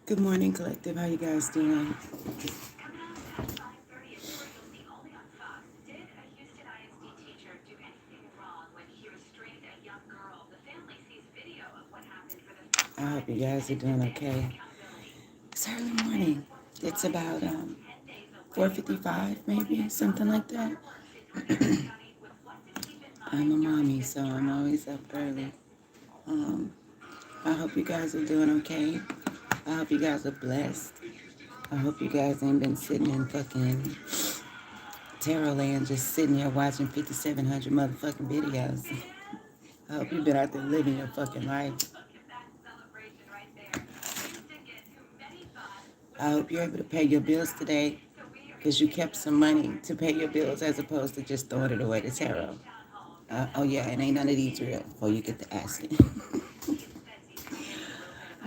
Good morning, collective. How you guys doing? I hope you guys are doing okay. It's early morning. It's about 4:55, maybe something like that. I'm a mommy, so I'm always up early. I hope you guys are doing okay. I hope you guys are blessed. I hope you guys ain't been sitting in fucking tarot land, just sitting here watching 5,700 motherfucking videos. I hope you've been out there living your fucking life. I hope you're able to pay your bills today because you kept some money to pay your bills as opposed to just throwing it away to tarot. Oh yeah, and ain't none of these real before you get to asking.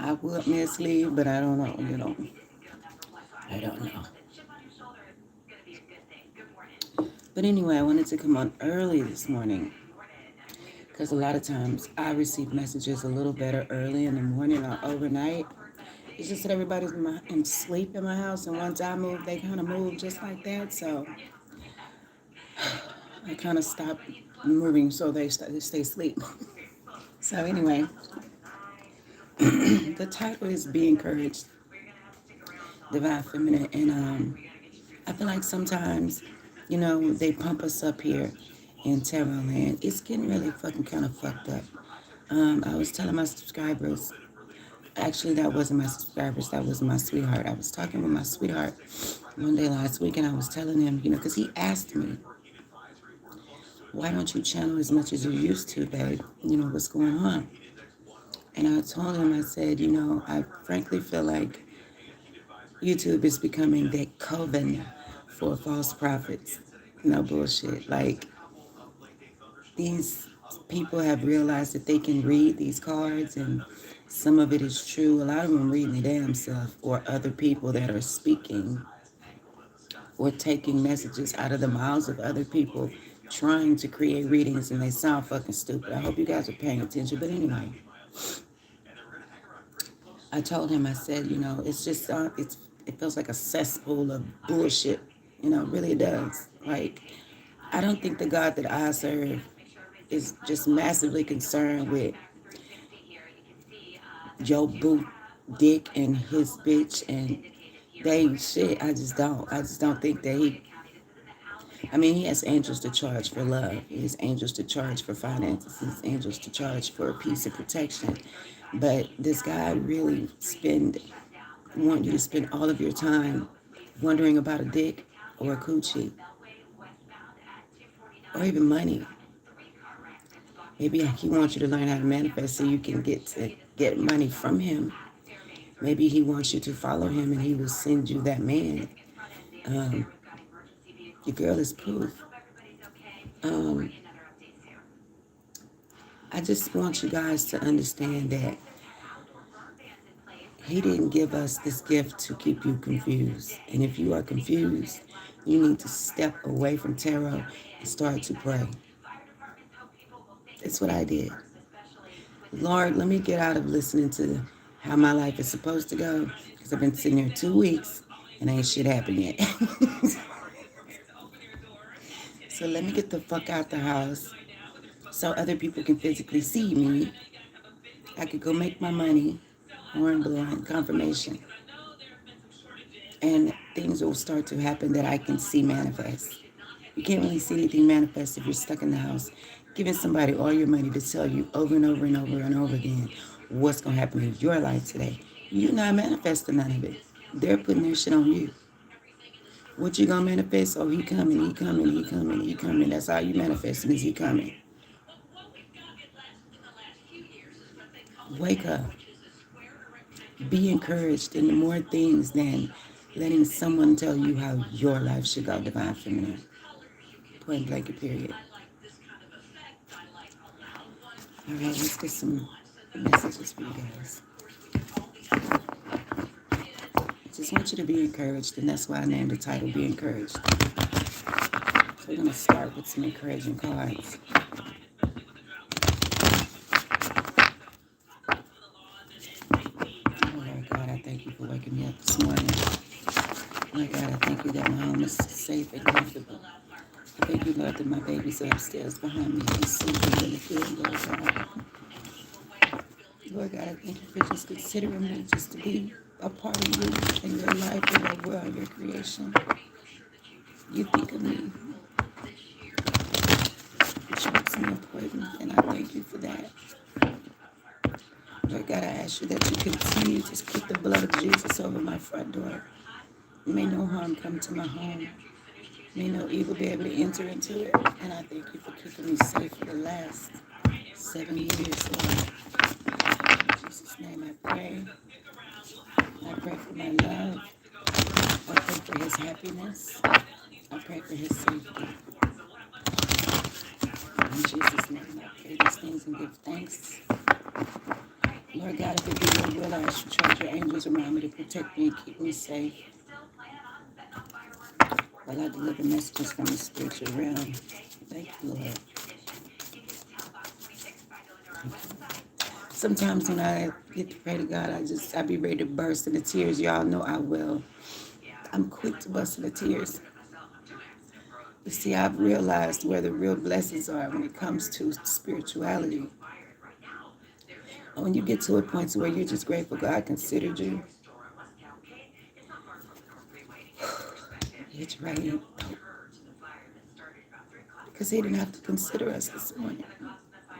I would mislead, but I don't know, I don't know. But anyway, I wanted to come on early this morning because a lot of times I receive messages a little better early in the morning or overnight. It's just that everybody's in sleep in my house, and once I move, they kind of move just like that. So I kind of stop moving so they stay asleep. So anyway, the title is Be Encouraged, Divine Feminine. And I feel like sometimes, they pump us up here in tarot land. It's getting really fucking kind of fucked up. I was telling my subscribers, actually that wasn't my subscribers, that was my sweetheart. I was talking with my sweetheart one day last week, and I was telling him, because he asked me, why don't you channel as much as you used to, babe? What's going on? And I told him, I said, I frankly feel like YouTube is becoming that coven for false prophets. No bullshit. Like, these people have realized that they can read these cards, and some of it is true. A lot of them reading their damn self, or other people that are speaking or taking messages out of the mouths of other people trying to create readings, and they sound fucking stupid. I hope you guys are paying attention. But anyway, I told him, I said, it's just, it feels like a cesspool of bullshit. Really it does. Like, I don't think the God that I serve is just massively concerned with Joe Boot Dick and his bitch and they shit. I just don't. I just don't think that he has angels to charge for love. He has angels to charge for finances. He has angels to charge for peace and protection. But this guy really want you to spend all of your time wondering about a dick or a coochie or even money. Maybe he wants you to learn how to manifest so you can get money from him. Maybe he wants you to follow him and he will send you that man. Your girl is proof. I just want you guys to understand that he didn't give us this gift to keep you confused. And if you are confused, you need to step away from tarot and start to pray. That's what I did. Lord, let me get out of listening to how my life is supposed to go, because I've been sitting here 2 weeks and ain't shit happened yet. So let me get the fuck out the house so other people can physically see me. I could go make my money, horn blowing, confirmation. And things will start to happen that I can see manifest. You can't really see anything manifest if you're stuck in the house, giving somebody all your money to tell you over and over and over and over again what's going to happen in your life today. You're not manifesting none of it. They're putting their shit on you. What you going to manifest? Oh, he coming, he coming, he coming, he coming. That's all you manifesting is he coming. Wake up. Be encouraged in more things than letting someone tell you how your life should go, Divine Feminine. Point blank, period. All right, let's get some messages for you guys. I just want you to be encouraged, and that's why I named the title Be Encouraged. So we're going to start with some encouraging cards. Oh, Lord God, I thank you for waking Lord God, I thank you that my home is safe and comfortable. I thank you, Lord, that my baby's upstairs behind me. He's sleeping really good, Lord God. Lord God, I thank you for just considering me just to be a part of you and your life and your world, your creation. You think of me, which makes me important, and I thank you for that. Lord God, I ask you that you continue to keep the blood of Jesus over my front door. May no harm come to my home. May no evil be able to enter into it. And I thank you for keeping me safe for the last 7 years, Lord. In Jesus' name I pray. I pray for my love. I pray for his happiness. I pray for his safety. In Jesus' name I pray these things and give thanks. Lord God, if it be your will, I ask you to charge your angels around me to protect me and keep me safe while I deliver messages from the spiritual realm. Thank you, Lord. Sometimes when I get to pray to God, I be ready to burst into tears. Y'all know I will. I'm quick to burst into tears. But see, I've realized where the real blessings are when it comes to spirituality. And when you get to a point where you're just grateful God considered you, it's right. Because he didn't have to consider us this morning.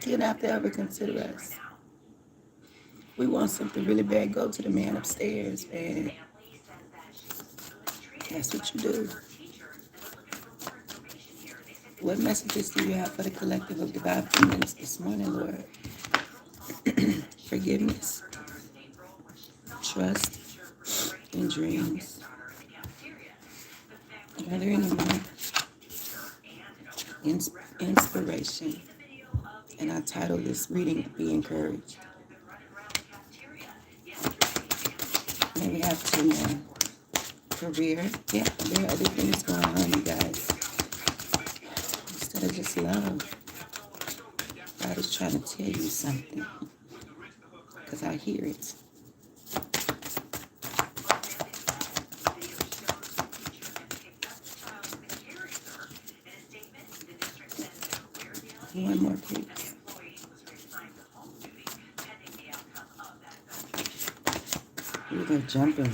He didn't have to ever consider us. We want something really bad, go to the man upstairs, and that's what you do. What messages do you have for the collective of Divine Feminines this morning, Lord? Forgiveness, trust, and dreams. Are there any more? Inspiration. And I title this reading, Be Encouraged. Maybe we have 2 more. Career. Yeah, there are other things going on, you guys. Instead of just love, God is trying to tell you something. Because I hear it. One more, please. Ooh, they're jumping.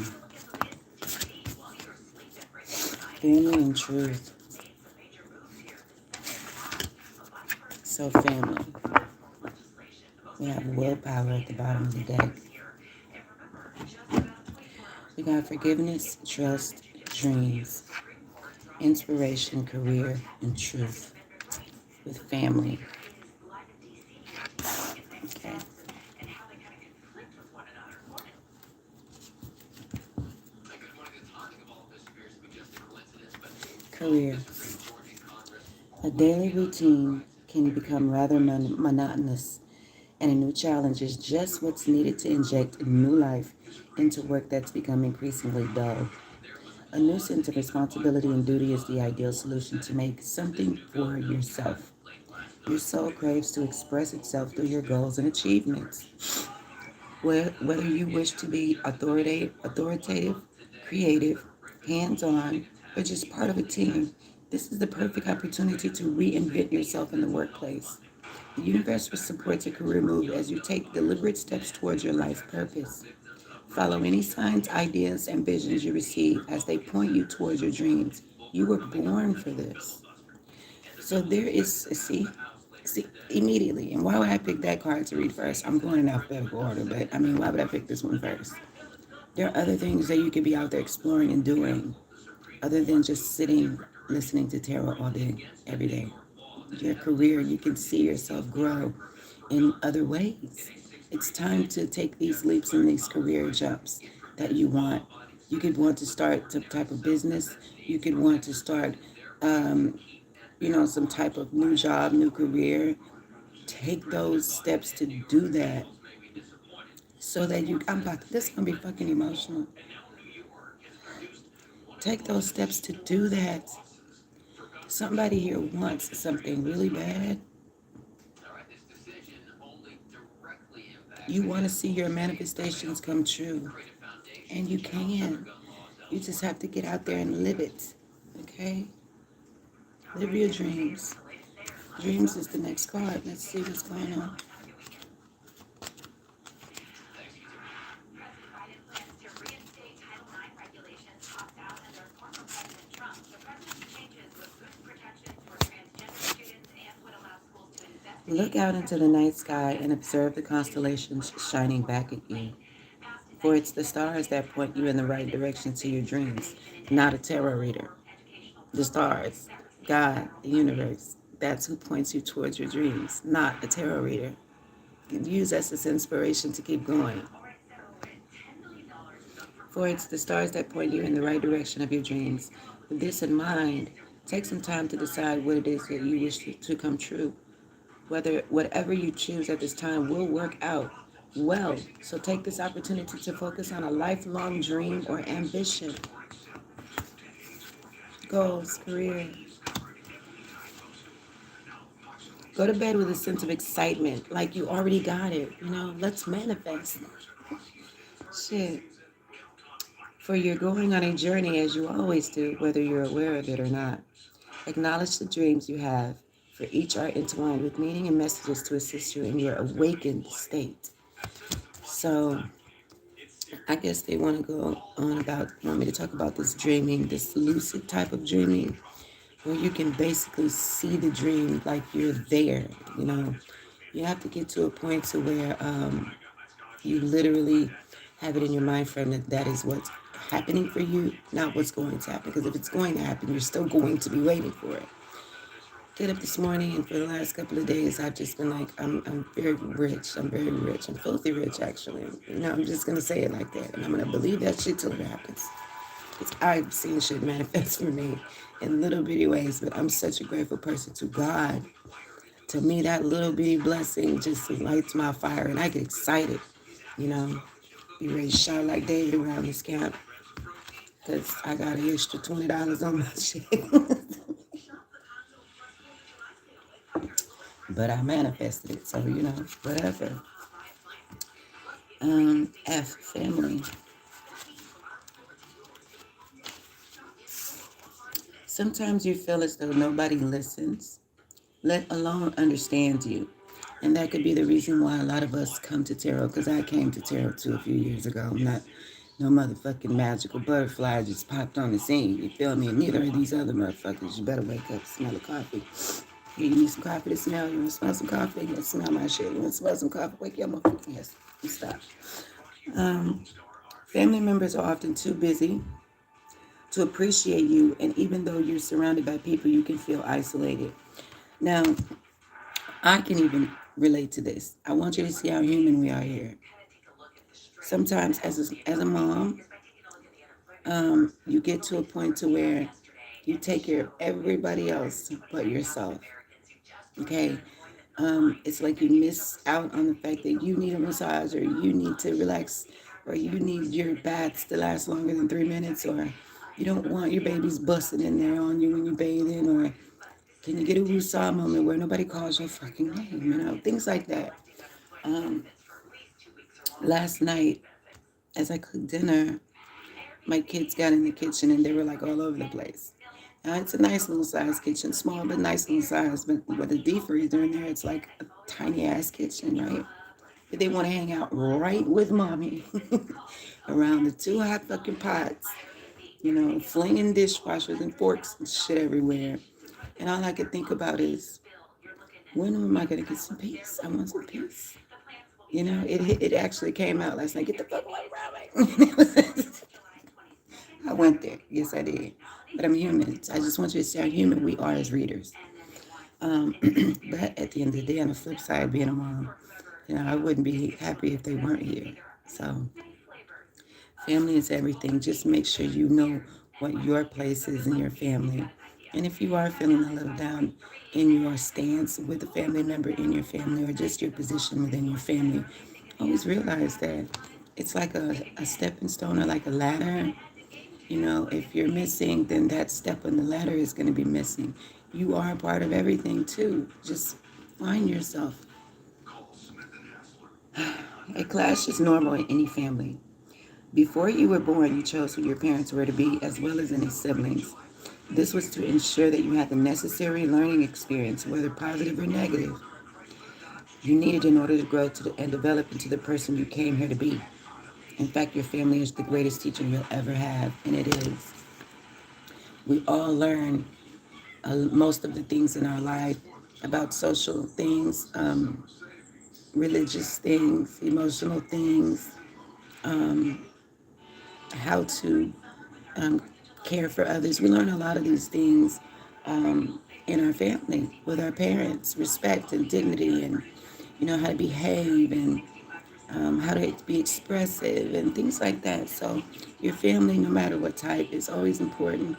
Family and truth. So family. We have willpower at the bottom of the deck. We got forgiveness, trust, dreams, inspiration, career, and truth with family. Okay. Career. A daily routine can become rather monotonous, and a new challenge is just what's needed to inject new life into work that's become increasingly dull. A new sense of responsibility and duty is the ideal solution to make something for yourself. Your soul craves to express itself through your goals and achievements. Whether you wish to be authoritative, creative, hands-on, or just part of a team, this is the perfect opportunity to reinvent yourself in the workplace. The universe will support your career move as you take deliberate steps towards your life purpose. Follow any signs, ideas, and visions you receive as they point you towards your dreams. You were born for this. So there is, see, immediately. And why would I pick that card to read first? I'm going in alphabetical order, but I mean, why would I pick this one first? There are other things that you could be out there exploring and doing other than just sitting, listening to tarot all day, every day. Your career, you can see yourself grow in other ways. It's time to take these leaps and these career jumps that you want. You could want to start some type of business. You could want to start, some type of new job, new career. Take those steps to do that so that this is going to be fucking emotional. Take those steps to do that. Somebody here wants something really bad. You want to see your manifestations come true. And you can. You just have to get out there and live it. Okay? Live your dreams. Dreams is the next card. Let's see what's going on. Look out into the night sky and observe the constellations shining back at you. For it's the stars that point you in the right direction to your dreams, not a tarot reader. The stars, God, the universe, that's who points you towards your dreams, not a tarot reader. Use that as inspiration to keep going. For it's the stars that point you in the right direction of your dreams. With this in mind, take some time to decide what it is that you wish to come true. Whatever you choose at this time will work out well. So take this opportunity to focus on a lifelong dream or ambition. Goals, career. Go to bed with a sense of excitement, like you already got it. Let's manifest. Shit. For you're going on a journey as you always do, whether you're aware of it or not. Acknowledge the dreams you have, for each are entwined with meaning and messages to assist you in your awakened state. So, I guess they want to go on want me to talk about this dreaming, this lucid type of dreaming, where you can basically see the dream like you're there. You have to get to a point to where you literally have it in your mind frame that is what's happening for you, not what's going to happen. Because if it's going to happen, you're still going to be waiting for it. Get up this morning, and for the last couple of days, I've just been like, I'm very rich. I'm very rich. I'm filthy rich, actually. I'm just going to say it like that. And I'm going to believe that shit till it happens. Because I've seen shit manifest for me in little bitty ways, but I'm such a grateful person to God. To me, that little bitty blessing just lights my fire, and I get excited, be ready to shout like David around this camp, because I got an extra $20 on my shit. But I manifested it, so whatever. F, family. Sometimes you feel as though nobody listens, let alone understands you. And that could be the reason why a lot of us come to tarot, because I came to tarot too a few years ago. I'm not no motherfucking magical butterfly just popped on the scene. You feel me? And neither are these other motherfuckers. You better wake up, smell the coffee. You need some coffee to smell? You want to smell some coffee? You want to smell my shit? You want to smell some coffee? Wake your motherfucking yes. Stop. Family members are often too busy to appreciate you, and even though you're surrounded by people, you can feel isolated. Now, I can even relate to this. I want you to see how human we are here. Sometimes, as a mom, you get to a point to where you take care of everybody else but yourself. Okay? It's like you miss out on the fact that you need a massage, or you need to relax, or you need your baths to last longer than 3 minutes, or you don't want your babies busting in there on you when you're bathing, or can you get a woosah moment where nobody calls your fucking name, things like that. Last night, as I cooked dinner, my kids got in the kitchen and they were like all over the place. Now, it's a nice little size kitchen, small but nice little size, but with a deep freezer in there, it's like a tiny ass kitchen, right? But they want to hang out right with mommy around the two hot fucking pots, flinging dishwashers and forks and shit everywhere. And all I could think about is, when am I going to get some peace? I want some peace. It actually came out last night. Get the fuck away from me. I went there. Yes, I did. But I'm human. I just want you to see how human we are as readers. But at the end of the day, on the flip side, being a mom, I wouldn't be happy if they weren't here. So family is everything. Just make sure you know what your place is in your family. And if you are feeling a little down in your stance with a family member in your family, or just your position within your family, always realize that it's like a stepping stone, or like a ladder. If you're missing, then that step on the ladder is going to be missing. You are a part of everything too. Just find yourself. A clash is normal in any family, Before you were born, you chose who your parents were to be, as well as any siblings. This was to ensure that you had the necessary learning experience, whether positive or negative, you needed in order to grow and develop into the person you came here to be. In fact, your family is the greatest teacher you'll ever have, and it is. We all learn most of the things in our life about social things, religious things, emotional things, how to um, care for others. We learn a lot of these things in our family with our parents, respect and dignity, and how to behave, and how to be expressive and things like that. So your family, no matter what type, is always important.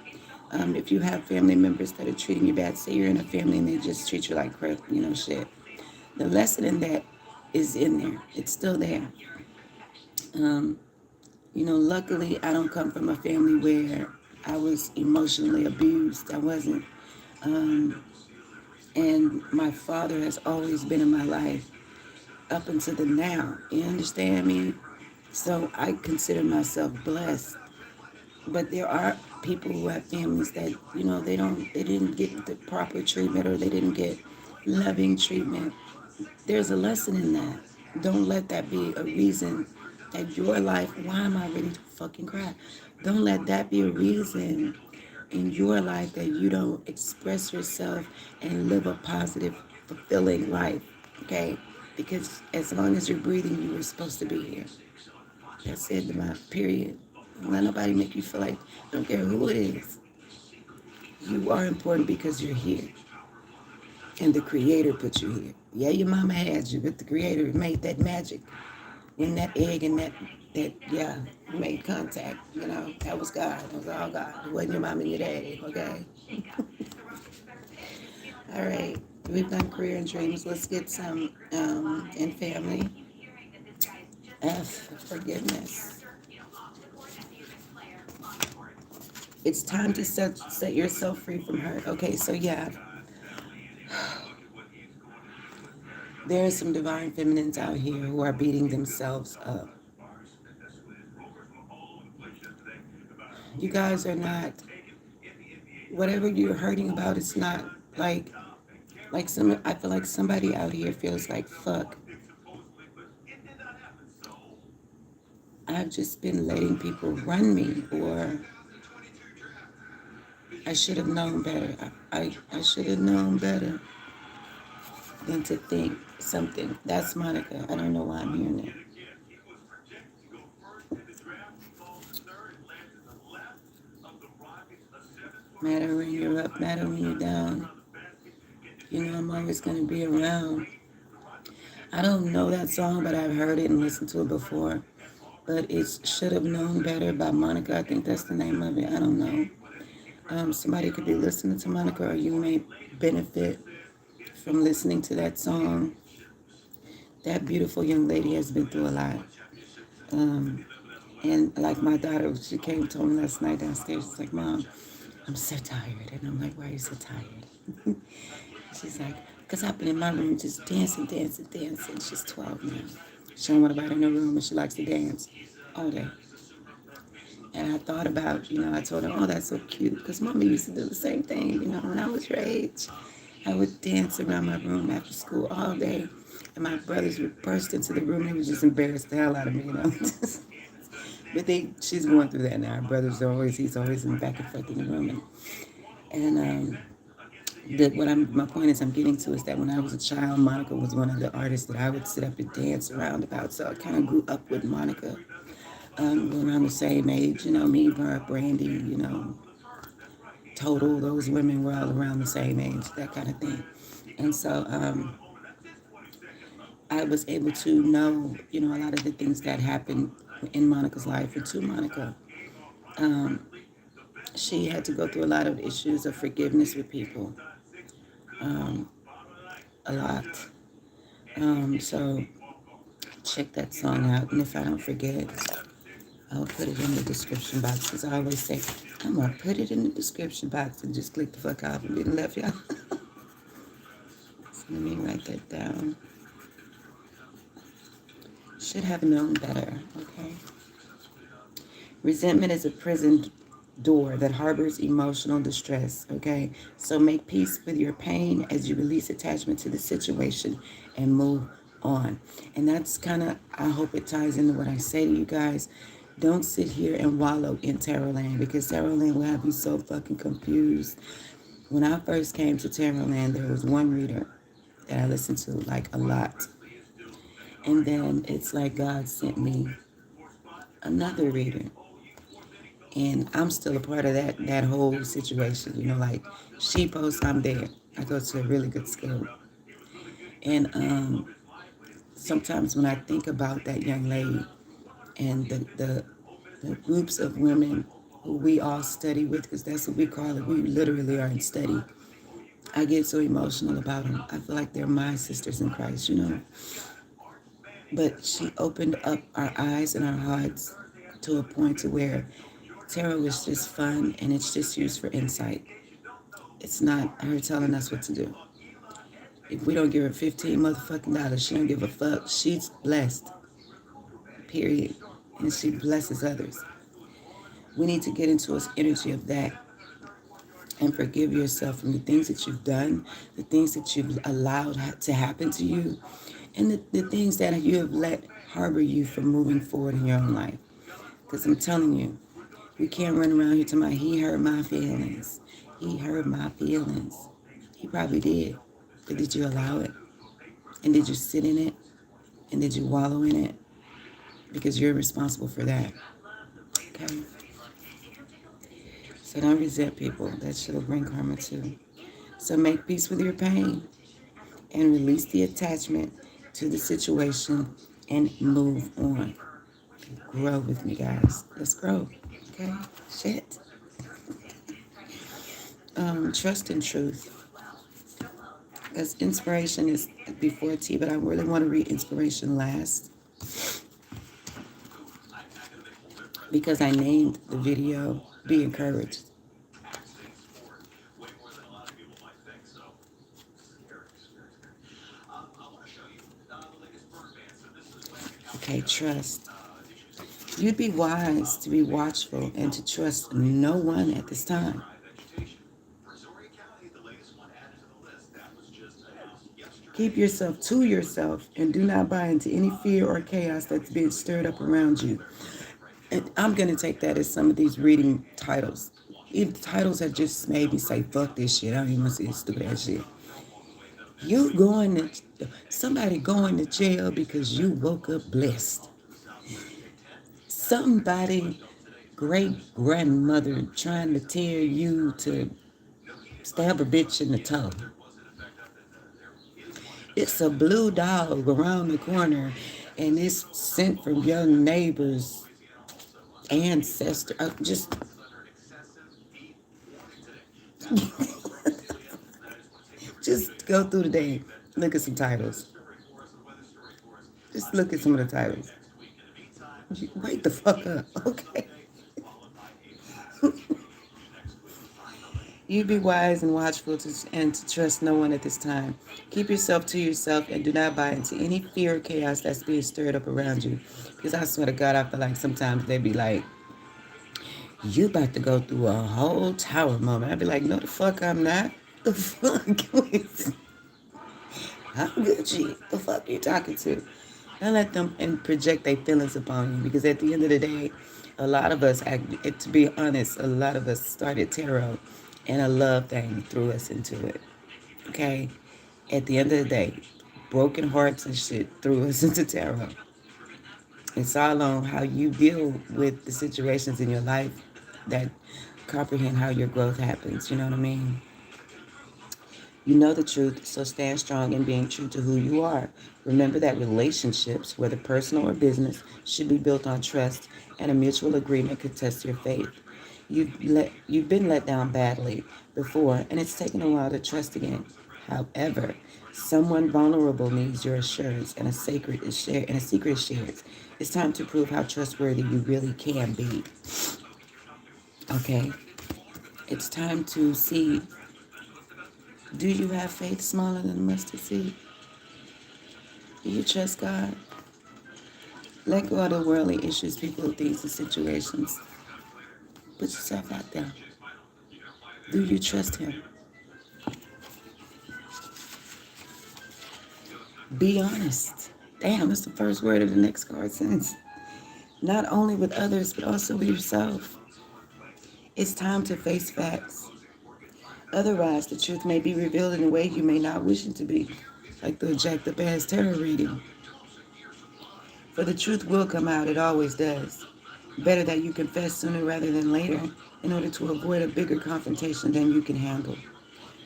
If you have family members that are treating you bad, say you're in a family and they just treat you like crap, shit. The lesson in that is in there. It's still there. Luckily, I don't come from a family where I was emotionally abused. I wasn't. And my father has always been in my life up until the now. You understand me? So I consider myself blessed. But there are people who have families that, they didn't get the proper treatment, or they didn't get loving treatment. There's a lesson in that. Don't let that be a reason that your life, why am I ready to fucking cry? Don't let that be a reason in your life that you don't express yourself and live a positive, fulfilling life, okay? Because as long as you're breathing, you were supposed to be here. That's it, my period. Don't let nobody make you feel like, I don't care who it is. You are important because you're here. And the Creator put you here. Yeah, your mama had you, but the Creator made that magic. When that egg and that made contact, that was God. That was all God. It wasn't your mom and your daddy, okay? All right. We've done career and dreams. Let's get some in family. F, forgiveness. It's time to set yourself free from hurt. Okay, so yeah. There are some divine feminines out here who are beating themselves up. You guys are not, whatever you're hurting about, it's not like I feel like somebody out here feels like, fuck, I've just been letting people run me, or I should have known better. I should have known better than to think something. That's Monica. I don't know why I'm hearing it. Matter when you're up, matter when you're down. I'm always going to be around. I don't know that song, but I've heard it and listened to it before. But it's Should Have Known Better by Monica. I think that's the name of it. I don't know. Somebody could be listening to Monica, or you may benefit from listening to that song. That beautiful young lady has been through a lot. And like my daughter, she came and told me last night downstairs, she's like, Mom, I'm so tired. And I'm like, why are you so tired? She's like, because I've been in my room just dancing. She's 12 now. She don't want to in her room, and she likes to dance all day. And I thought about, I told her, oh, that's so cute. Because Mama used to do the same thing, when I was your age. I would dance around my room after school all day. And my brothers would burst into the room. They would just embarrass the hell out of me, But she's going through that now. Her brother's he's always in the back and forth in the room. My point is I'm getting to is that when I was a child, Monica was one of the artists that I would sit up and dance around about. So I kind of grew up with Monica. Around the same age, me, her, Brandy, Total, those women were all around the same age, that kind of thing. And so I was able to know, a lot of the things that happened in Monica's life and to Monica. She had to go through a lot of issues of forgiveness with people. A lot. So check that song out. And if I don't forget, I'll put it in the description box, because I always say, I'm going to put it in the description box, and just click the fuck off and didn't left y'all. So let me write that down. Should have known better, okay? Resentment is a prison door that harbors emotional distress, okay? So make peace with your pain as you release attachment to the situation and move on. And that's kind of, I hope it ties into what I say to you guys. Don't sit here and wallow in tarot land, because tarot land will have you so fucking confused. When I first came to tarot land, there was one reader that I listened to like a lot. And then it's like God sent me another reader. And I'm still a part of that whole situation. You know, like she posts, I'm there. I go to a really good school. And sometimes when I think about that young lady and the groups of women who we all study with, because that's what we call it, we literally are in study, I get so emotional about them. I feel like they're my sisters in Christ, you know. But she opened up our eyes and our hearts to a point to where tarot is just fun and it's just used for insight. It's not her telling us what to do. If we don't give her 15 motherfucking dollars, she don't give a fuck. She's blessed, period. And she blesses others. We need to get into an energy of that and forgive yourself from the things that you've done, the things that you've allowed to happen to you, and the things that you have let harbor you from moving forward in your own life. Because I'm telling you, we can't run around here talking about he hurt my feelings. He hurt my feelings. He probably did. But did you allow it? And did you sit in it? And did you wallow in it? Because you're responsible for that. Okay? So don't resent people. That shit will bring karma too. So make peace with your pain and release the attachment to the situation and move on. Grow with me, guys. Let's grow. Okay? Shit. Trust and truth. Because inspiration is before tea, but I really want to read inspiration last because I named the video Be Encouraged. Okay, trust. You'd be wise to be watchful and to trust no one at this time. Keep yourself to yourself and do not buy into any fear or chaos that's being stirred up around you. And I'm going to take that as some of these reading titles. Even titles have just made me say, fuck this shit. I don't even want to see this stupid ass shit. Somebody going to jail because you woke up blessed. Somebody great grandmother trying to tell you to stab a bitch in the toe. It's a blue dog around the corner and it's sent from your neighbor's ancestor. Just go through the day. Look at some titles. Just look at some of the titles. Wake the fuck up, okay? You be wise and watchful and to trust no one at this time. Keep yourself to yourself and do not buy into any fear or chaos that's being stirred up around you. Because I swear to God, I feel like sometimes they be like, you about to go through a whole tower moment. I'd be like, no the fuck I'm not. The fuck? I'm Gucci. The fuck are you talking to? Don't let them and project their feelings upon you, because at the end of the day, a lot of us, to be honest, a lot of us started tarot and a love thing threw us into it. Okay? At the end of the day, broken hearts and shit threw us into tarot. It's all on how you deal with the situations in your life that comprehend how your growth happens. You know what I mean? You know the truth, so stand strong in being true to who you are. Remember that relationships, whether personal or business, should be built on trust, and a mutual agreement could test your faith. You've been let down badly before, and it's taken a while to trust again. However, someone vulnerable needs your assurance, and a secret is shared. It's time to prove how trustworthy you really can be. Okay, it's time to see. Do you have faith smaller than a mustard seed? Do you trust God? Let go of the worldly issues, people, things, and situations. Put yourself out there. Do you trust him? Be honest. Damn, it's the first word of the next card sentence. Not only with others, but also with yourself. It's time to face facts. Otherwise, the truth may be revealed in a way you may not wish it to be, like the Jacked Up Ass Tarot reading. For the truth will come out, it always does. Better that you confess sooner rather than later in order to avoid a bigger confrontation than you can handle.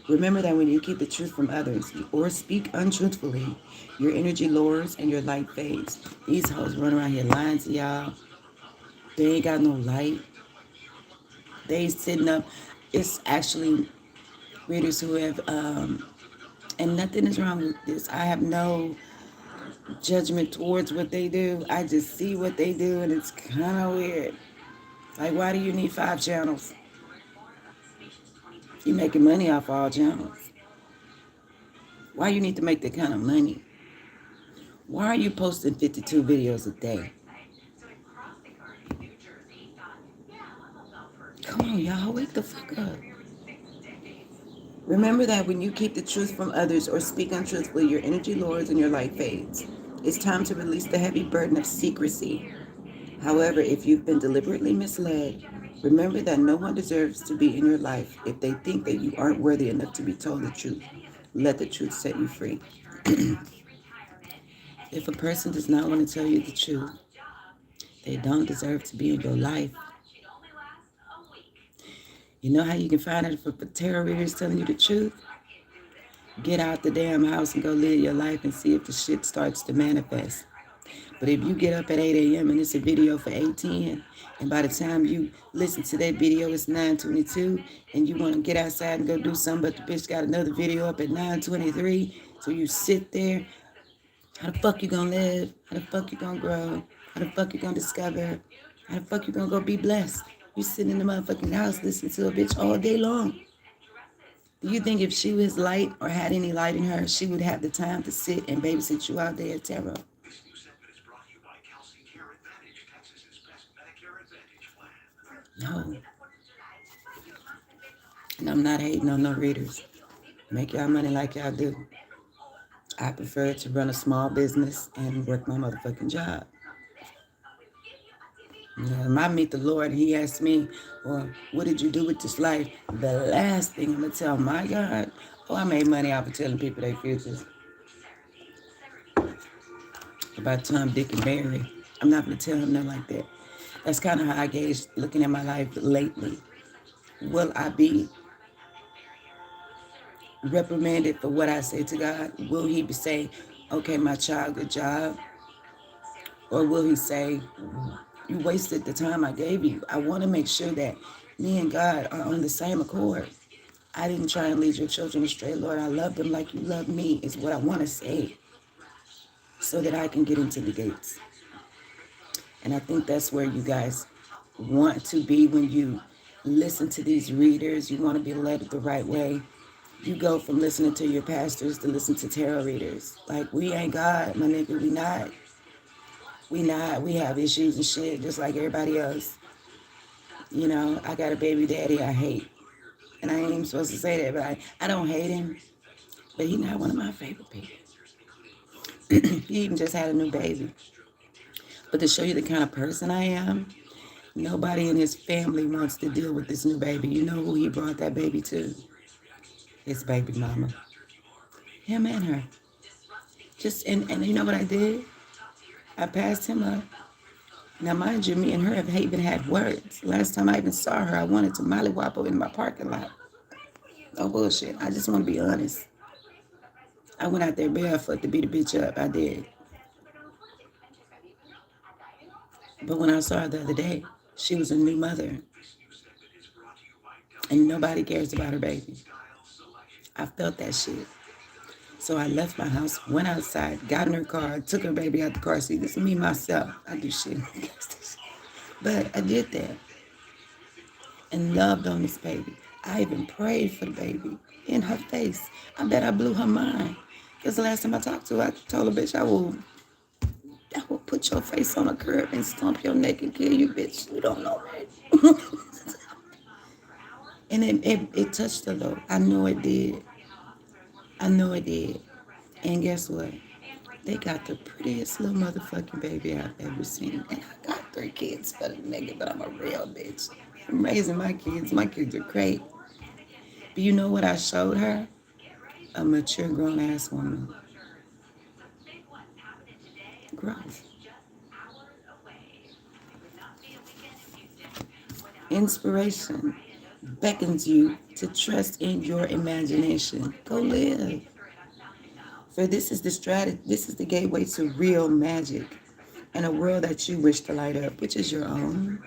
Remember that when you keep the truth from others or speak untruthfully, your energy lowers and your light fades. These hoes run around here lying to y'all. They ain't got no light. They sitting up. It's actually readers who have, and nothing is wrong with this. I have no judgment towards what they do. I just see what they do, and it's kind of weird. Like, why do you need 5 channels? You're making money off all channels. Why you need to make that kind of money? Why are you posting 52 videos a day? Come on, y'all, wake the fuck up. Remember that when you keep the truth from others or speak untruthfully, your energy lowers and your light fades. It's time to release the heavy burden of secrecy. However, if you've been deliberately misled, remember that no one deserves to be in your life if they think that you aren't worthy enough to be told the truth. Let the truth set you free. If a person does not want to tell you the truth, they don't deserve to be in your life. You know how you can find out if a tarot reader is telling you the truth? Get out the damn house and go live your life and see if the shit starts to manifest. But if you get up at 8 a.m. and it's a video for 8:10, and by the time you listen to that video, it's 9:22, and you want to get outside and go do something, but the bitch got another video up at 9:23, so you sit there, how the fuck you gonna live? How the fuck you gonna grow? How the fuck you gonna discover? How the fuck you gonna go be blessed? You sitting in the motherfucking house listening to a bitch all day long. Do you think if she was light or had any light in her, she would have the time to sit and babysit you out there at tarot? No. And I'm not hating on no readers. Make y'all money like y'all do. I prefer to run a small business and work my motherfucking job. When I meet the Lord and he asked me, well, what did you do with this life? The last thing I'm going to tell my God, I made money off of telling people their futures. About Tom, Dick, and Mary. I'm not going to tell him nothing like that. That's kind of how I gauge looking at my life lately. Will I be reprimanded for what I say to God? Will he say, okay, my child, good job? Or will he say, you wasted the time I gave you? I want to make sure that me and God are on the same accord. I didn't try and lead your children astray, Lord. I love them like you love me, is what I want to say, so that I can get into the gates. And I think that's where you guys want to be when you listen to these readers. You want to be led the right way. You go from listening to your pastors to listen to tarot readers. Like, we ain't God, my nigga. We not. We not. We have issues and shit just like everybody else. You know, I got a baby daddy I hate. And I ain't even supposed to say that, but I don't hate him. But he's not one of my favorite people. He even just had a new baby. But to show you the kind of person I am, nobody in his family wants to deal with this new baby. You know who he brought that baby to? His baby mama. Him and her. And you know what I did? I passed him up. Now, mind you, me and her have even had words. Last time I even saw her, I wanted to mollywop her in my parking lot. No bullshit. I just want to be honest. I went out there barefoot to beat a bitch up. I did. But when I saw her the other day, she was a new mother. And nobody cares about her baby. I felt that shit. So I left my house, went outside, got in her car, took her baby out the car seat. This is me, myself. I do shit. But I did that. And loved on this baby. I even prayed for the baby in her face. I bet I blew her mind. Because the last time I talked to her, I told her, bitch, I will put your face on a curb and stomp your neck and kill you, bitch. You don't know me. And it touched her though. I know it did. I know it did. And guess what? They got the prettiest little motherfucking baby I've ever seen. And I got 3 kids for the nigga, but I'm a real bitch. I'm raising my kids. My kids are great. But you know what I showed her? A mature grown ass woman. Growth. Inspiration beckons you to trust in your imagination. Go live. For this is the strategy, this is the gateway to real magic and a world that you wish to light up, which is your own.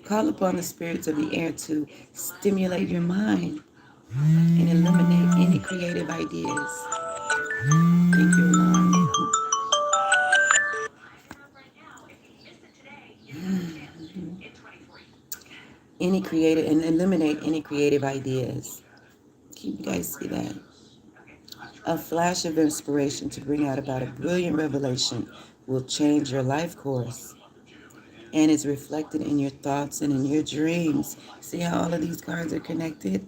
Call upon the spirits of the air to stimulate your mind and eliminate any creative ideas. Thank you, alarm. Any creative and eliminate any creative ideas. Can you guys see that? A flash of inspiration to bring out about a brilliant revelation will change your life course and is reflected in your thoughts and in your dreams. See how all of these cards are connected?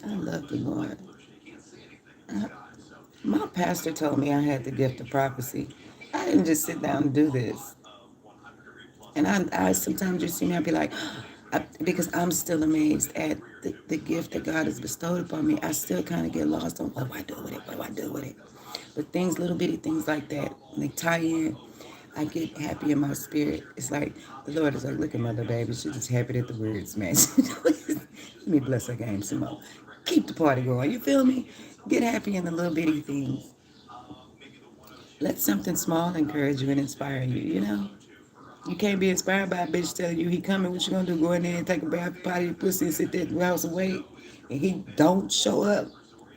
I love the Lord. My pastor told me I had the gift of prophecy. I didn't just sit down and do this. And I sometimes you see me, I'll be like, because I'm still amazed at the gift that God has bestowed upon me. I still kind of get lost on what do I do with it? What do I do with it? But things, little bitty things like that, when they tie in, I get happy in my spirit. It's like the Lord is like, look at my little baby. She's just happy that the words match. Let me bless her game some more. Keep the party going. You feel me? Get happy in the little bitty things. Let something small encourage you and inspire you, you know? You can't be inspired by a bitch telling you he coming. What you gonna do? Go in there and take a bath, potty your pussy, and sit there at the house and wait, and he don't show up.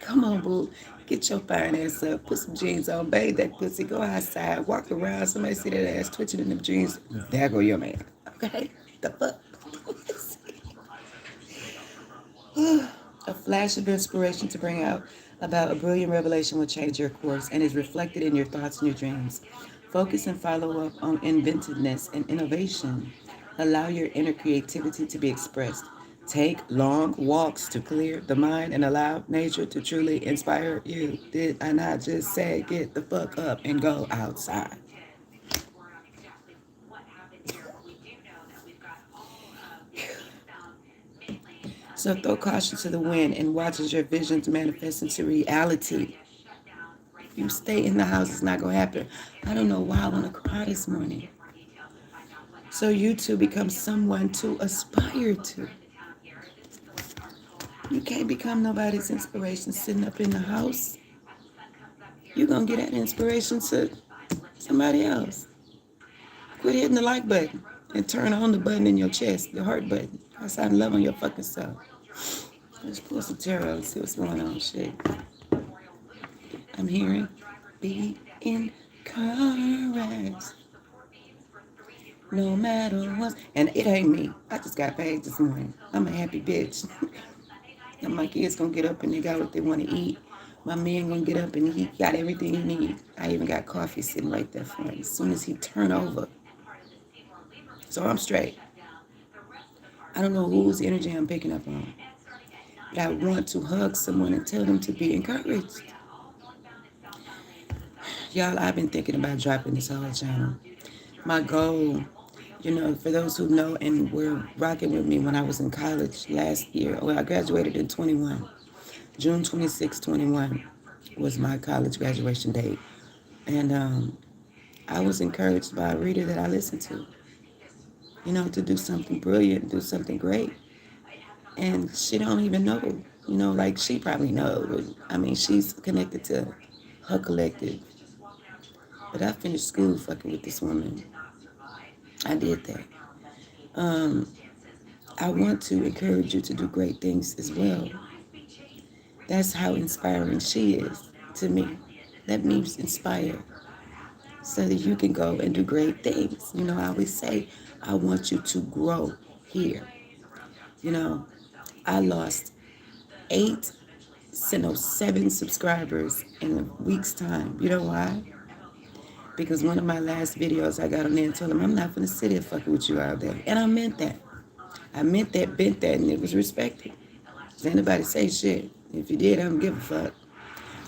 Come on, boo. Get your fine ass up. Put some jeans on. Bathe that pussy. Go outside. Walk around. Somebody see that ass twitching in them jeans. There go your man. Okay? The fuck? A flash of inspiration to bring out about a brilliant revelation will change your course and is reflected in your thoughts and your dreams. Focus and follow up on inventiveness and innovation. Allow your inner creativity to be expressed. Take long walks to clear the mind and allow nature to truly inspire you. Did I not just say get the fuck up and go outside? So throw caution to the wind and watch as your visions manifest into reality. If you stay in the house, it's not going to happen. I don't know why I want to cry this morning. So you too become someone to aspire to. You can't become nobody's inspiration sitting up in the house. You're going to get that inspiration to somebody else. Quit hitting the like button and turn on the button in your chest, the heart button. That's how to love on your fucking self. Let's pull some tarot and see what's going on. Shit. I'm hearing be encouraged. No matter what. And it ain't me. I just got paid this morning. I'm a happy bitch. And my kids gonna get up and they got what they want to eat. My man gonna get up and he got everything he needs. I even got coffee sitting right there for him as soon as he turn over. So I'm straight. I don't know whose energy I'm picking up on. But I want to hug someone and tell them to be encouraged. Y'all, I've been thinking about dropping this whole channel. My goal, for those who know and were rocking with me when I was in college last year. Well, I graduated in 21. June 26, 21 was my college graduation date. And I was encouraged by a reader that I listened to, to do something brilliant, do something great. And she don't even know, like she probably knows. I mean, she's connected to her collective. But I finished school fucking with this woman. I did that. I want to encourage you to do great things as well. That's how inspiring she is to me. Let me inspire so that you can go and do great things. I always say, I want you to grow here. I lost 7 subscribers in a week's time. You know why? Because one of my last videos I got on there and told them, I'm not going to sit here fucking with you all day. And I meant that. I meant that, bent that, and it was respected. Does anybody say shit? If you did, I don't give a fuck.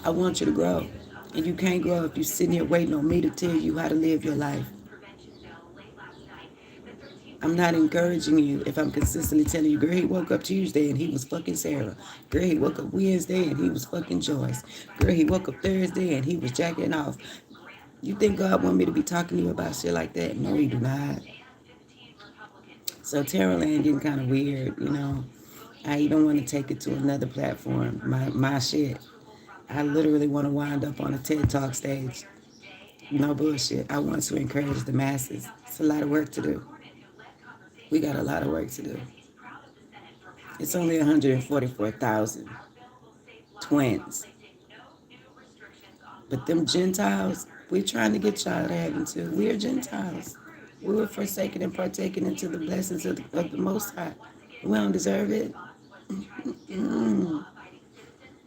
I want you to grow. And you can't grow if you're sitting here waiting on me to tell you how to live your life. I'm not encouraging you if I'm consistently telling you, girl, he woke up Tuesday and he was fucking Sarah. Girl, he woke up Wednesday and he was fucking Joyce. Girl, he woke up Thursday and he was jacking off. You think God want me to be talking to you about shit like that? No, he do not. So Tarot Land getting kind of weird, you know. I even want to take it to another platform, my shit. I literally want to wind up on a TED Talk stage. No bullshit. I want to encourage the masses. It's a lot of work to do. We got a lot of work to do. It's only 144,000 twins. But them Gentiles, we're trying to get y'all to heaven too. We are Gentiles. We were forsaken and partaken into the blessings of the Most High. We don't deserve it.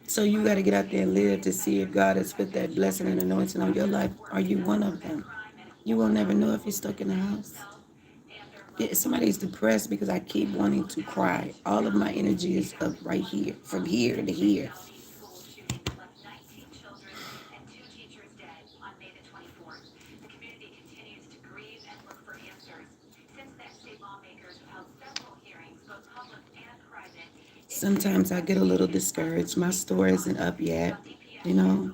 So you got to get out there and live to see if God has put that blessing and anointing on your life. Are you one of them? You will never know if you're stuck in the house. Yeah, somebody's depressed because I keep wanting to cry. All of my energy is up right here, from here to here. Sometimes I get a little discouraged. My store isn't up yet, you know.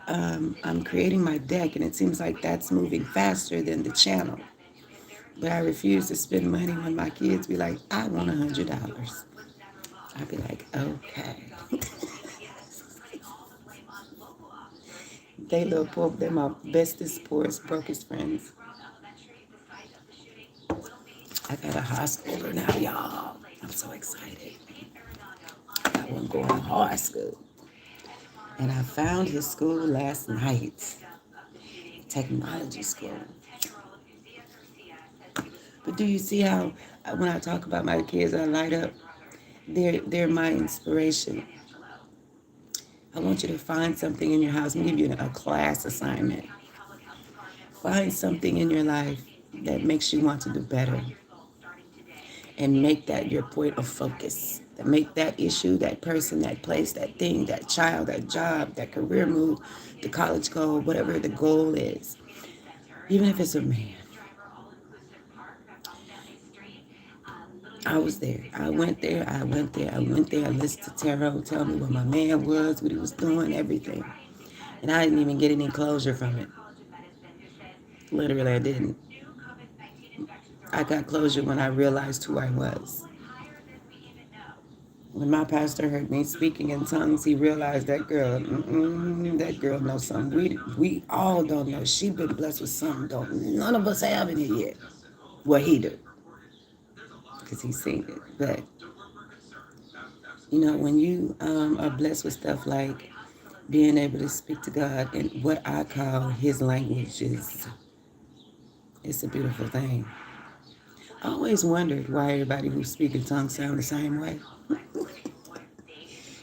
I'm creating my deck, and it seems like that's moving faster than the channel. But I refuse to spend money when my kids be like, I want $100. I'd be like, okay. They little poor, they're my bestest, poorest, brokest friends. I got a high schooler now, y'all. I'm so excited. I got one going to high school. And I found his school last night. Technology school. But do you see how when I talk about my kids, I light up? They're my inspiration. I want you to find something in your house. I'm going to give you a class assignment. Find something in your life that makes you want to do better. And make that your point of focus. Make that issue, that person, that place, that thing, that child, that job, that career move, the college goal, whatever the goal is. Even if it's a man. I was there. I went there. I listened to Tarot tell me what my man was, what he was doing, everything. And I didn't even get any closure from it. Literally, I didn't. I got closure when I realized who I was. When my pastor heard me speaking in tongues, he realized that girl knows something. We all don't know. She been blessed with something. None of us have it yet. Well, he do. Because he's seen it. But, you know, when you are blessed with stuff like being able to speak to God in what I call his language, it's a beautiful thing. I always wondered why everybody who speaks in tongues sound the same way.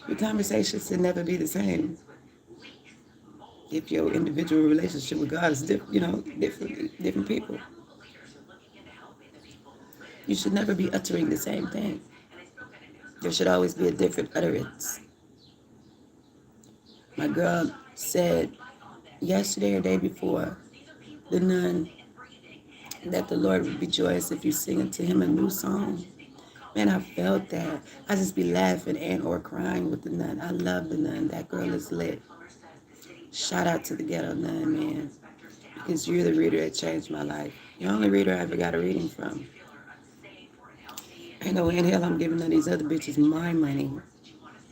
Your conversations should never be the same. If your individual relationship with God is different people. You should never be uttering the same thing. There should always be a different utterance. My girl said yesterday or day before, the nun, that the Lord would rejoice if you sing unto him a new song. Man, I felt that. I just be laughing and or crying with the nun. I love the nun. That girl is lit. Shout out to the ghetto nun, man. Because you're the reader that changed my life. You're the only reader I ever got a reading from. Ain't no way in hell I'm giving none of these other bitches my money.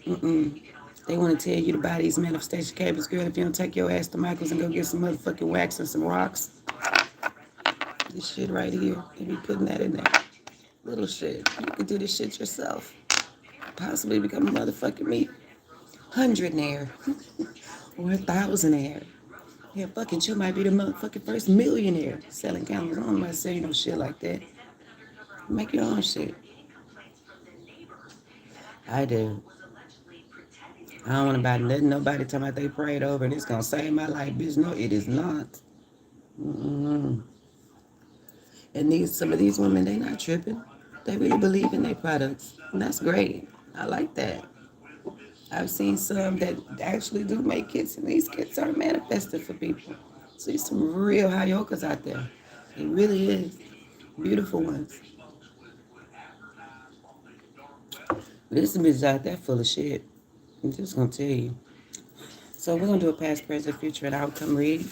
They want to tell you to buy these manifestation cables, girl. If you don't take your ass to Michael's and go get some motherfucking wax and some rocks. This shit right here, they be putting that in there. Little shit. You can do this shit yourself. Possibly become a motherfucking hundredaire or 1,000aire. Yeah, fucking you might be the motherfucking first millionaire selling candles. I don't know why I say no shit like that. Make your own shit. I do. I don't want to buy letting nobody tell me they prayed over and it's going to save my life, bitch. No, it is not. And some of these women, they not tripping. They really believe in their products. And that's great. I like that. I've seen some that actually do make kits, and these kits are manifested for people. See some real high yokas out there. It really is. Beautiful ones. This bitch out there full of shit. I'm just gonna tell you. So we're gonna do a past, present, future, and outcome read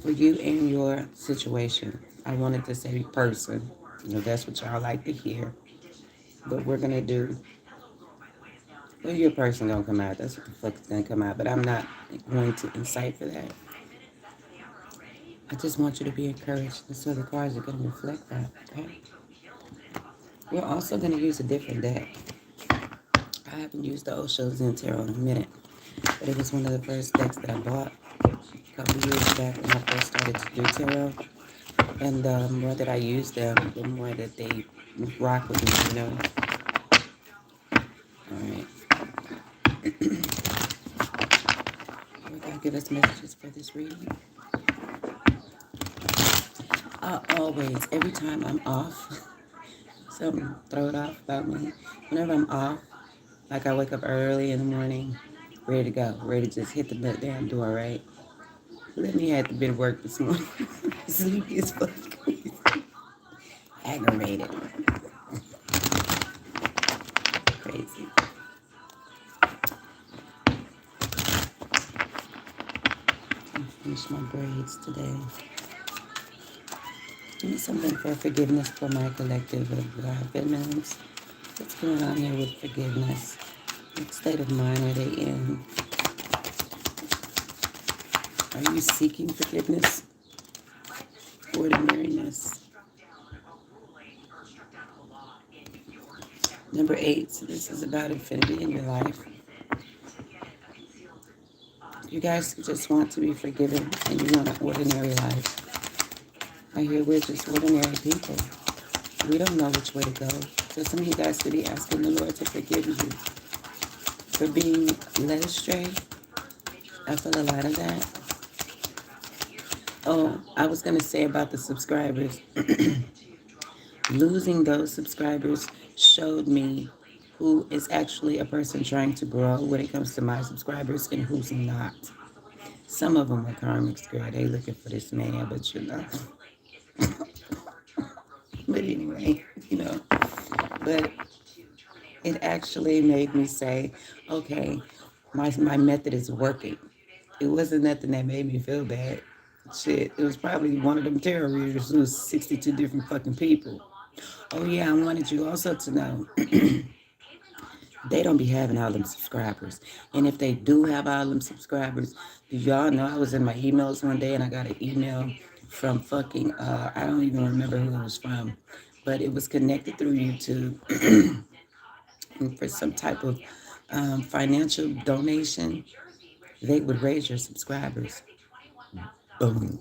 for you and your situation. I wanted to say person. That's what y'all like to hear. But we're gonna do, well, your person gonna come out. That's what the fuck is gonna come out. But I'm not going to incite for that. I just want you to be encouraged. And so the cards are gonna reflect that. Okay. We're also gonna use a different deck. I haven't used the Osho Zen Tarot in a minute, but it was one of the first decks that I bought a couple of years back when I first started to do tarot. And the more that I use them, the more that they rock with me, All right. We're going to give us messages for this reading. Always, every time I'm off, something throw it off about me. Whenever I'm off, like I wake up early in the morning, ready to go, ready to just hit the damn door, right? Let me had to been work this morning. Sleepy as fuck. Aggravated. Crazy. I'm finish my braids today. Give me something for forgiveness for my collective of feminines. What's going on here with forgiveness? What state of mind are they in? Are you seeking forgiveness? Ordinariness. Number 8, so this is about infinity in your life. You guys just want to be forgiven and you want an ordinary life. I hear we're just ordinary people. We don't know which way to go. So some of you guys could be asking the Lord to forgive you for being led astray. I feel a lot of that. Oh, I was going to say about the subscribers. Losing those subscribers showed me who is actually a person trying to grow when it comes to my subscribers and who's not. Some of them are karmics, girl. They looking for this man, but But anyway, But it actually made me say, okay, my method is working. It wasn't nothing that made me feel bad. Shit, it was probably one of them tarot readers who was 62 different fucking people. Oh yeah, I wanted you also to know they don't be having all them subscribers. And if they do have all them subscribers, do y'all know I was in my emails one day and I got an email from fucking, I don't even remember who it was from, but it was connected through YouTube and for some type of financial donation, they would raise your subscribers. Boom.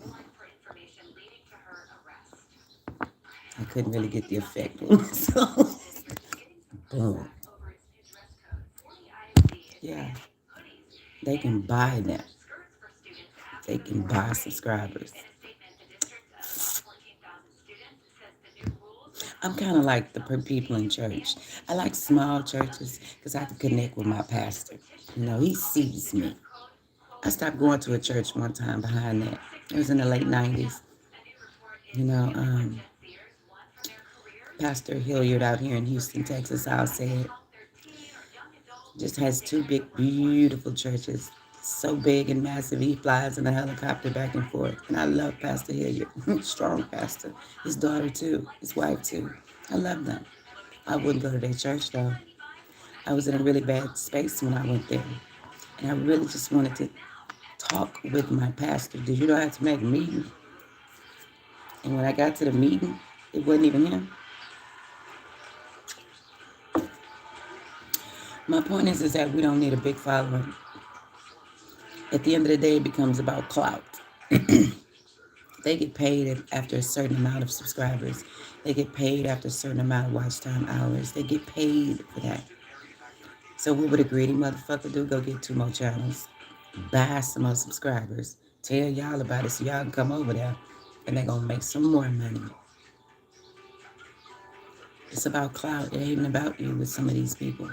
I couldn't really get the effect. So, boom. Yeah. They can buy them. They can buy subscribers. I'm kind of like the people in church. I like small churches because I can connect with my pastor. He sees me. I stopped going to a church one time behind that. It was in the late 90s. Pastor Hilliard out here in Houston, Texas, I'll say it. Just has two big, beautiful churches. So big and massive. He flies in a helicopter back and forth. And I love Pastor Hilliard. Strong pastor. His daughter too. His wife too. I love them. I wouldn't go to their church though. I was in a really bad space when I went there. And I really just wanted to talk with my pastor. Did you know I had to make a meeting? And when I got to the meeting, it wasn't even him. My point is that we don't need a big following. At the end of the day, it becomes about clout. They get paid after a certain amount of subscribers. They get paid after a certain amount of watch time hours. They get paid for that. So what would a greedy motherfucker do? Go get 2 more channels, buy some more subscribers, tell y'all about it so y'all can come over there, and they're going to make some more money. It's about clout. It ain't about you with some of these people.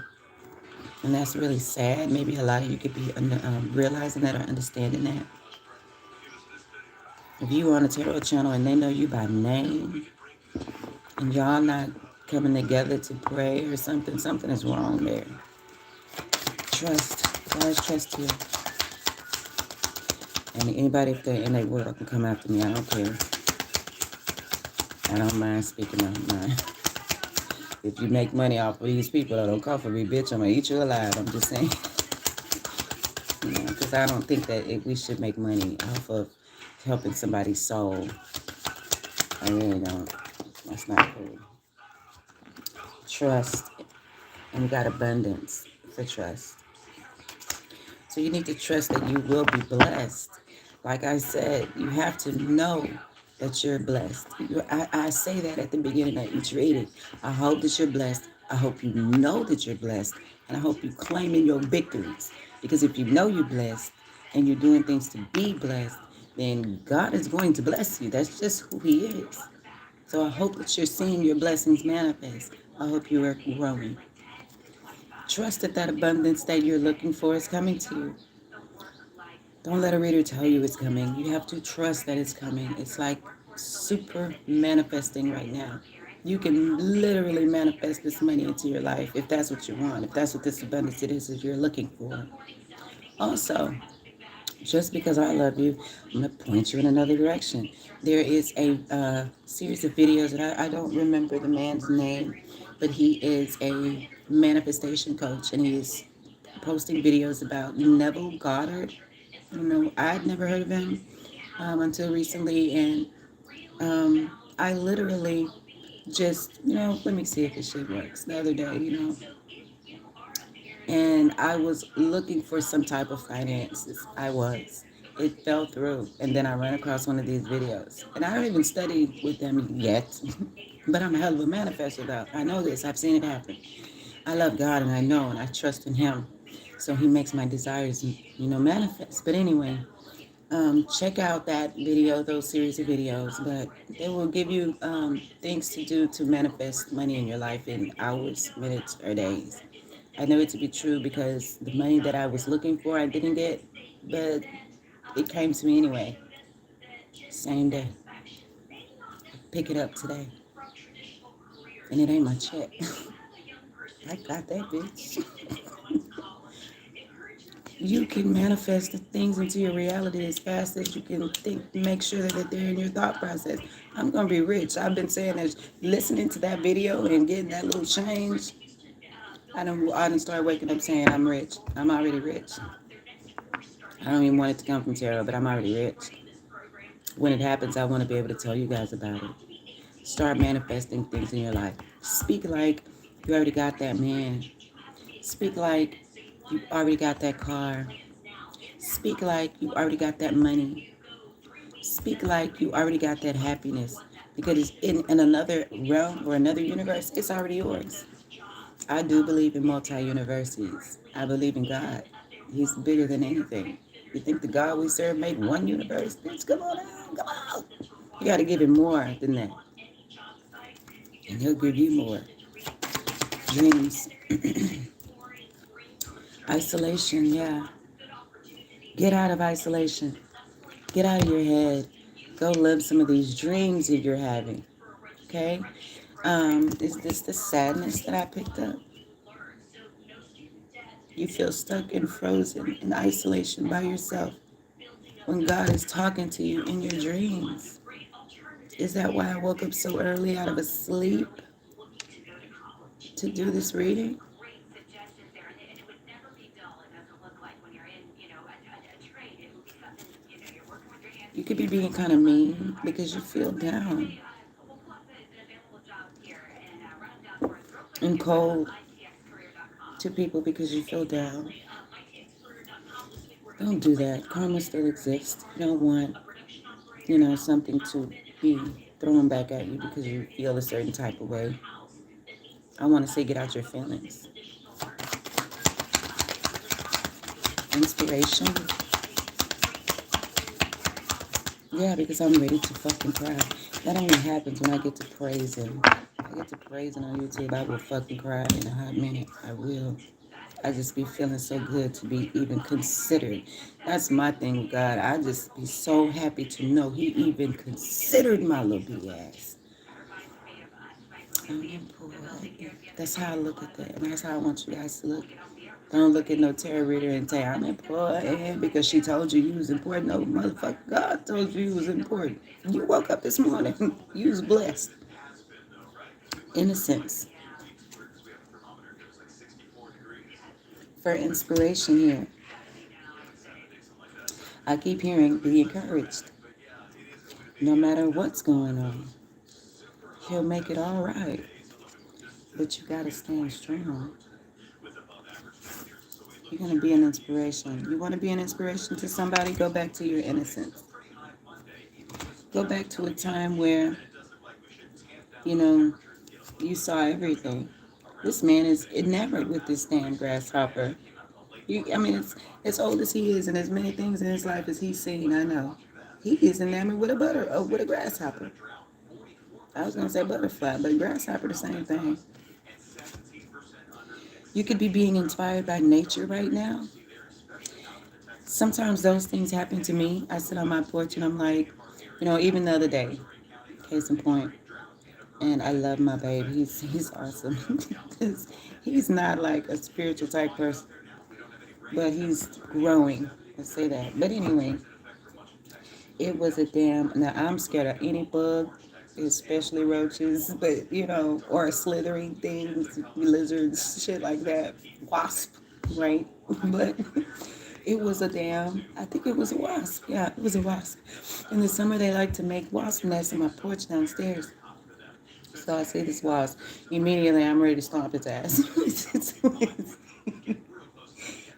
And that's really sad. Maybe a lot of you could be realizing that or understanding that. If you on a tarot channel and they know you by name and y'all not coming together to pray or something, something is wrong there. Trust. Guys, trust you. And anybody, if they're in their world, can come after me. I don't care. I don't mind speaking my mind. If you make money off of these people, don't call for me, bitch. I'm going to eat you alive. I'm just saying. Because I don't think that we should make money off of helping somebody's soul. I really don't. That's not cool. Trust. And we got abundance for trust. So you need to trust that you will be blessed. Like I said, you have to know that you're blessed. I say that at the beginning of each reading. I hope that you're blessed. I hope you know that you're blessed. And I hope you claim in your victories. Because if you know you're blessed and you're doing things to be blessed, then God is going to bless you. That's just who He is. So I hope that you're seeing your blessings manifest. I hope you are growing. Trust that abundance that you're looking for is coming to you. Don't let a reader tell you it's coming. You have to trust that it's coming. It's like super manifesting right now. You can literally manifest this money into your life if that's what you want, if that's what this abundance it is that you're looking for. Also, just because I love you, I'm going to point you in another direction. There is a series of videos that I don't remember the man's name, but he is a manifestation coach, and he is posting videos about Neville Goddard. I'd never heard of him until recently, and I literally just, let me see if this shit works. The other day, and I was looking for some type of finances. It fell through, and then I ran across one of these videos, and I don't even study with them yet, but I'm a hell of a manifester, though. I know this. I've seen it happen. I love God, and I know, and I trust in Him, so He makes my desires, manifest. But anyway, check out that video, those series of videos, but they will give you things to do to manifest money in your life in hours, minutes, or days. I know it to be true because the money that I was looking for, I didn't get, but it came to me anyway. Same day. Pick it up today. And it ain't my check. I got that, bitch. You can manifest the things into your reality as fast as you can make sure that they're in your thought process. I'm going to be rich. I've been saying that, listening to that video and getting that little change. I didn't start waking up saying I'm rich. I'm already rich. I don't even want it to come from tarot, but I'm already rich. When it happens, I want to be able to tell you guys about it. Start manifesting things in your life. Speak like you already got that man. Speak like you already got that car. Speak like you already got that money. Speak like you already got that happiness. Because in another realm or another universe, it's already yours. I do believe in multi-universities. I believe in God. He's bigger than anything. You think the God we serve made one universe? Bitch, come on out. Come on. You got to give him more than that. And he'll give you more. Dreams. Isolation, yeah. Get out of isolation. Get out of your head. Go live some of these dreams that you're having. Okay? Is this the sadness that I picked up? You feel stuck and frozen in isolation by yourself when God is talking to you in your dreams. Is that why I woke up so early out of a sleep to do this reading? You could be being kind of mean because you feel down and cold to people because you feel down. Don't do that. Karma still exists. You don't want, something to be thrown back at you because you feel a certain type of way. I want to say get out your feelings. Inspiration. Yeah, because I'm ready to fucking cry. That only happens when I get to praise him. I get to praising on YouTube, I will fucking cry in a hot minute. I will. I just be feeling so good to be even considered. That's my thing with God. I just be so happy to know He even considered my little bitty ass. I'm important. That's how I look at that. And that's how I want you guys to look. Don't look at no tarot reader and say, I'm important because she told you you was important. No, motherfucker, God told you you was important. You woke up this morning. You was blessed. Innocence. For inspiration here. I keep hearing, be encouraged. No matter what's going on, He'll make it all right. But you gotta stand strong. You're gonna be an inspiration. You wanna be an inspiration to somebody? Go back to your innocence. Go back to a time where, you know, you saw everything. This man is enamored with this damn grasshopper. It's as old as he is, and as many things in his life as he's seen. I know he is enamored with with a grasshopper. I was gonna say butterfly, but grasshopper the same thing. You could be being inspired by nature right now. Sometimes those things happen to me. I sit on my porch and I'm like, even the other day, case in point, and I love my baby. He's awesome. He's not like a spiritual type person, but he's growing. Let's say that. But anyway, it was a damn. Now I'm scared of any bug, especially roaches, but or slithering things, lizards, shit like that, wasp, right? But it was a damn. I think it was a wasp. Yeah, it was a wasp. In the summer, they like to make wasp nests on my porch downstairs. So I see this wasp. Immediately, I'm ready to stomp its ass.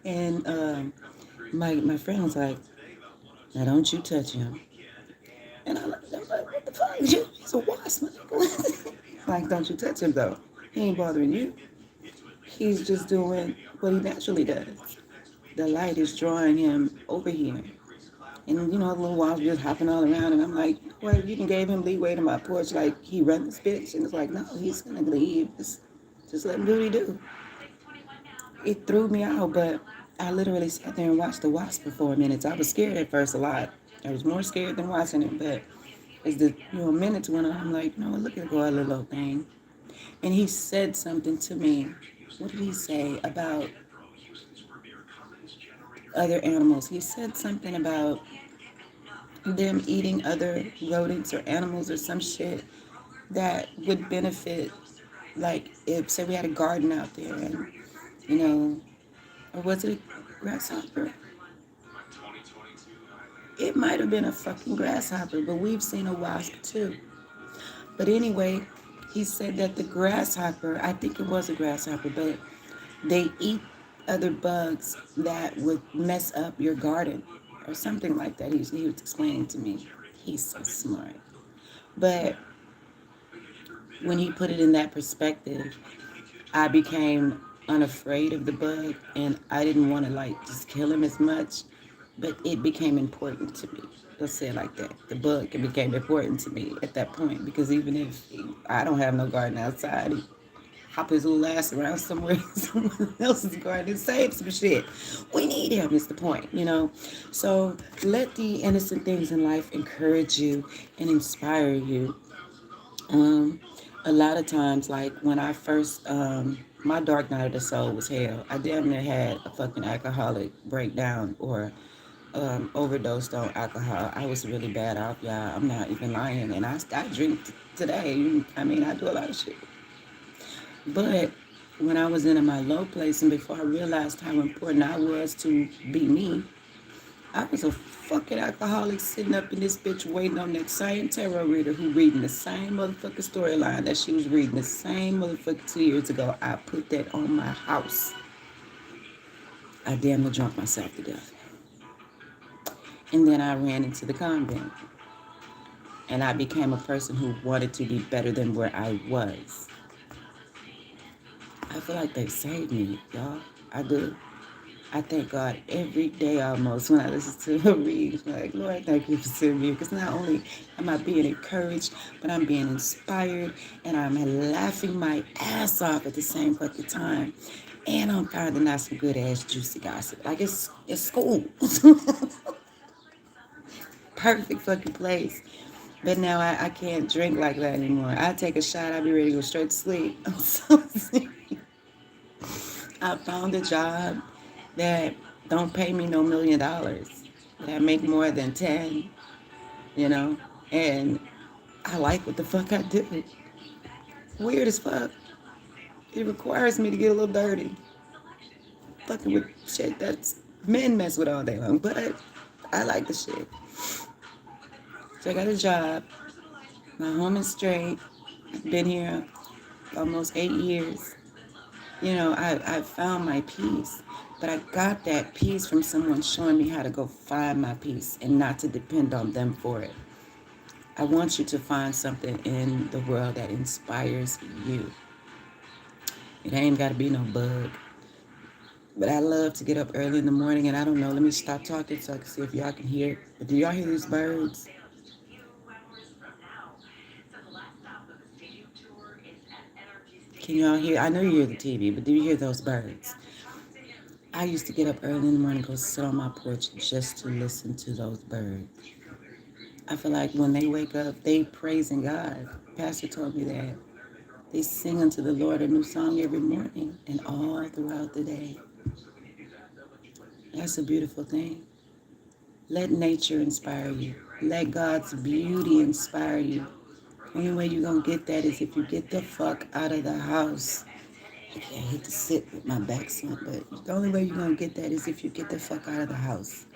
And my friend was like, "Now don't you touch him." And I'm like, "What the fuck? He's a wasp." Like, don't you touch him though. He ain't bothering you. He's just doing what he naturally does. The light is drawing him over here. And, the little wasp just hopping all around. And I'm like, well, you can gave him leeway to my porch. Like, he run this bitch. And it's like, no, he's going to leave. Just let him do what he do. It threw me out, but I literally sat there and watched the wasp for 4 minutes. I was scared at first a lot. I was more scared than watching it. But as the minutes went on, I'm like, look at go, little thing. And he said something to me. What did he say about other animals? He said something about them eating other rodents or animals or some shit that would benefit, like if say we had a garden out there and or was it a grasshopper? It might have been a fucking grasshopper, but we've seen a wasp too. But anyway, he said that the grasshopper, I think it was a grasshopper, but they eat other bugs that would mess up your garden or something like that. He was explaining to me. He's so smart. But when he put it in that perspective, I became unafraid of the bug, and I didn't want to just kill him as much, but it became important to me. Let's say it like that. The bug became important to me at that point, because even if I don't have no garden outside, he hop his little ass around somewhere in someone else's garden and save some shit. We need him is the point, So let the innocent things in life encourage you and inspire you. A lot of times, like when I first, my dark night of the soul was hell. I damn near had a fucking alcoholic breakdown or overdosed on alcohol. I was really bad off, y'all. I'm not even lying. And I drink today. I do a lot of shit. But when I was in my low place and before I realized how important I was to be me, I was a fucking alcoholic sitting up in this bitch waiting on that same tarot reader who reading the same motherfucking storyline that she was reading the same motherfucking 2 years ago. I put that on my house. I damn near drunk myself to death. And then I ran into the convent. And I became a person who wanted to be better than where I was. I feel like they saved me, y'all. I do. I thank God every day almost when I listen to her read. Like, Lord, thank you for sending me. Because not only am I being encouraged, but I'm being inspired and I'm laughing my ass off at the same fucking time. And I'm finding out some good ass juicy gossip. Like it's school. Perfect fucking place. But now I can't drink like that anymore. I take a shot, I'll be ready to go straight to sleep. I'm so sick. I found a job that don't pay me no $1,000,000. That make more than 10, you know? And I like what the fuck I do. Weird as fuck. It requires me to get a little dirty. Fucking with shit that's men mess with all day long. But I like the shit. So I got a job. My home is straight. I've been here almost 8 years. You know, I found my peace. But I got that peace from someone showing me how to go find my peace and not to depend on them for it. I want you to find something in the world that inspires you. It ain't got to be no bug. But I love to get up early in the morning, and I don't know. Let me stop talking so I can see if y'all can hear. But do y'all hear these birds? Can y'all hear? I know you hear the TV, but do you hear those birds? I used to get up early in the morning, go sit on my porch just to listen to those birds. I feel like when they wake up, they praising God. Pastor told me that. They sing unto the Lord a new song every morning and all throughout the day. That's a beautiful thing. Let nature inspire you. Let God's beauty inspire you. Only way you're going to get that is if you get the fuck out of the house. I hate to sit with my back slant, but the only way you're going to get that is if you get the fuck out of the house.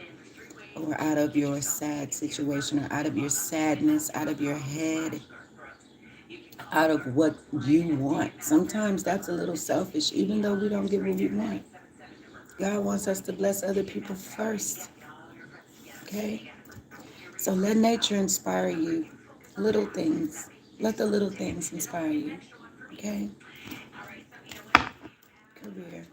Or out of your sad situation, or out of your sadness, out of your head, out of what you want. Sometimes that's a little selfish, even though we don't get what we want. God wants us to bless other people first. Okay? So let nature inspire you. Little things. Let the little things inspire you. Okay? Career.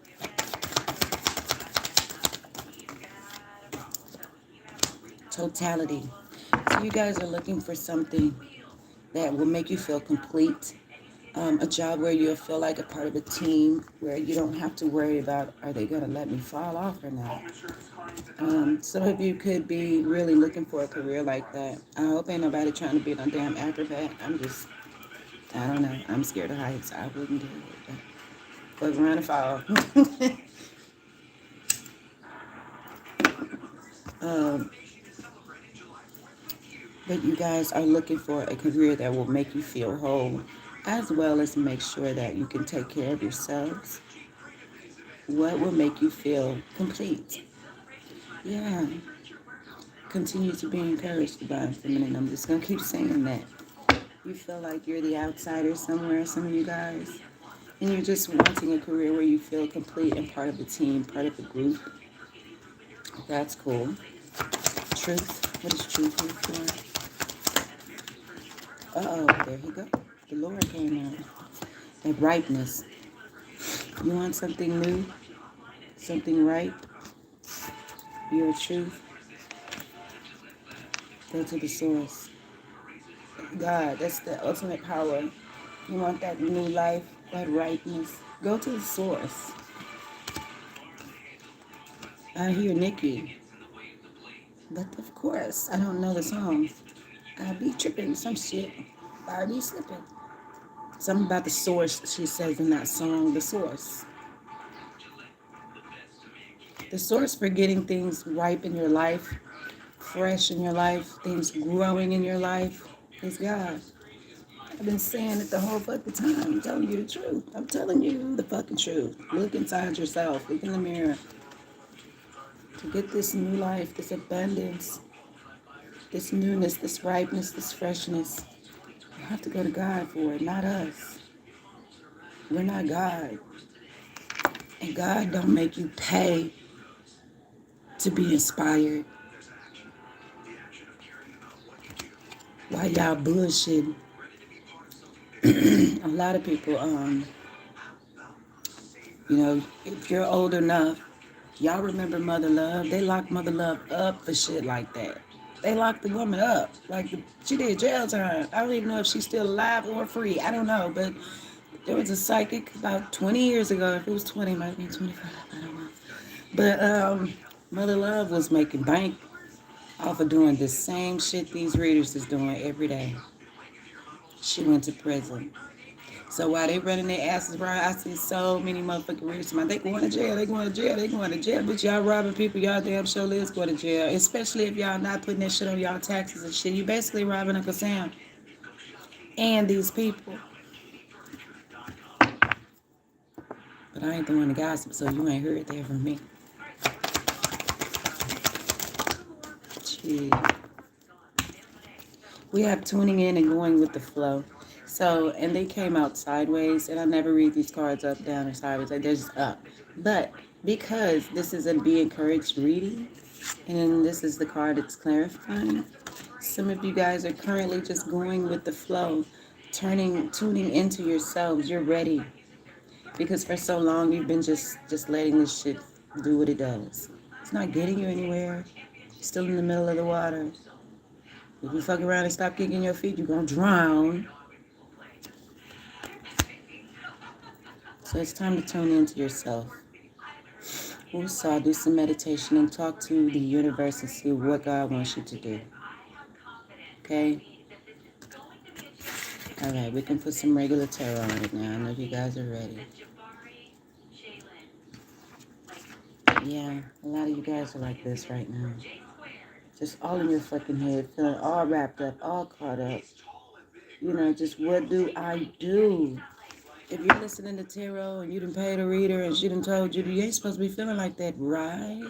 Totality. So you guys are looking for something that will make you feel complete. A job where you'll feel like a part of a team, where you don't have to worry about, are they going to let me fall off or not? Some of you could be really looking for a career like that. I hope ain't nobody trying to be no damn acrobat. I don't know. I'm scared of heights. I wouldn't do it. But around and fall. But you guys are looking for a career that will make you feel whole, as well as make sure that you can take care of yourselves. What will make you feel complete? Yeah. Continue to be encouraged, Divine Feminine. I'm just going to keep saying that. You feel like you're the outsider somewhere, some of you guys, and you're just wanting a career where you feel complete and part of the team, part of the group. That's cool. Truth. What is truth here for? Uh-oh, there he go. The Lord came on. And ripeness. You want something new? Something ripe? Your truth? Go to the source. God, that's the ultimate power. You want that new life, that ripeness? Go to the source. I hear Nikki. But of course, I don't know the song. I be tripping some shit. I be slipping. Something about the source, she says in that song, the source. The source for getting things ripe in your life, fresh in your life, things growing in your life is God. I've been saying it the whole fucking time. I'm telling you the truth. I'm telling you the fucking truth. Look inside yourself. Look in the mirror. To get this new life, this abundance, this newness, this ripeness, this freshness, you have to go to God for it, not us. We're not God. And God don't make you pay to be inspired. Why y'all bullshitting? A lot of people, if you're old enough Y'all remember Mother Love? They locked Mother Love up for shit like that. They locked the woman up. She did jail time. I don't even know if she's still alive or free. I don't know. But there was a psychic about 20 years ago. If it was 20, it might be 25. I don't know. But Mother Love was making bank off of doing the same shit these readers is doing every day. She went to prison. So while they running their asses around, I see so many motherfucking readers. Man, they going to jail, they going to jail, they going to jail. But y'all robbing people, y'all damn sure is going to jail. Especially if y'all not putting that shit on y'all taxes and shit. You basically robbing Uncle Sam and these people. But I ain't the one to gossip, so you ain't heard that from me. Shit. We have tuning in and going with the flow. So, and they came out sideways, and I never read these cards up, down, or sideways. Like, they're just up. But because this is a Be Encouraged reading, and this is the card that's clarifying, some of you guys are currently just going with the flow, tuning into yourselves. You're ready. Because for so long, you've been just letting this shit do what it does. It's not getting you anywhere. You're still in the middle of the water. If you fuck around and stop kicking your feet, you're going to drown. So it's time to tune into yourself. Also, do some meditation and talk to the universe and see what God wants you to do. Okay? All right, we can put some regular tarot on it now. I know you guys are ready. Yeah, a lot of you guys are like this right now. Just all in your fucking head, feeling all wrapped up, all caught up. You know, just what do I do? If you're listening to tarot and you done paid a reader and she done told you, you ain't supposed to be feeling like that, right?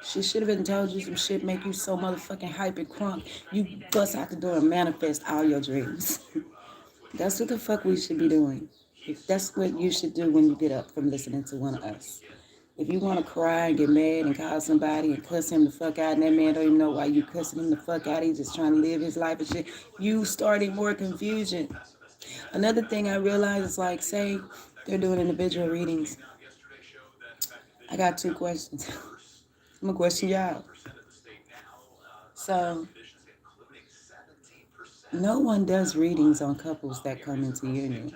She should have been told you some shit, make you so motherfucking hype and crunk. You bust out the door and manifest all your dreams. That's what the fuck we should be doing. That's what you should do when you get up from listening to one of us. If you want to cry and get mad and call somebody and cuss him the fuck out, and that man don't even know why you cussing him the fuck out, he's just trying to live his life and shit, you starting more confusion. Another thing I realize is like, say they're doing individual readings. I got 2 questions. I'm gonna question y'all. So, no one does readings on couples that come into union.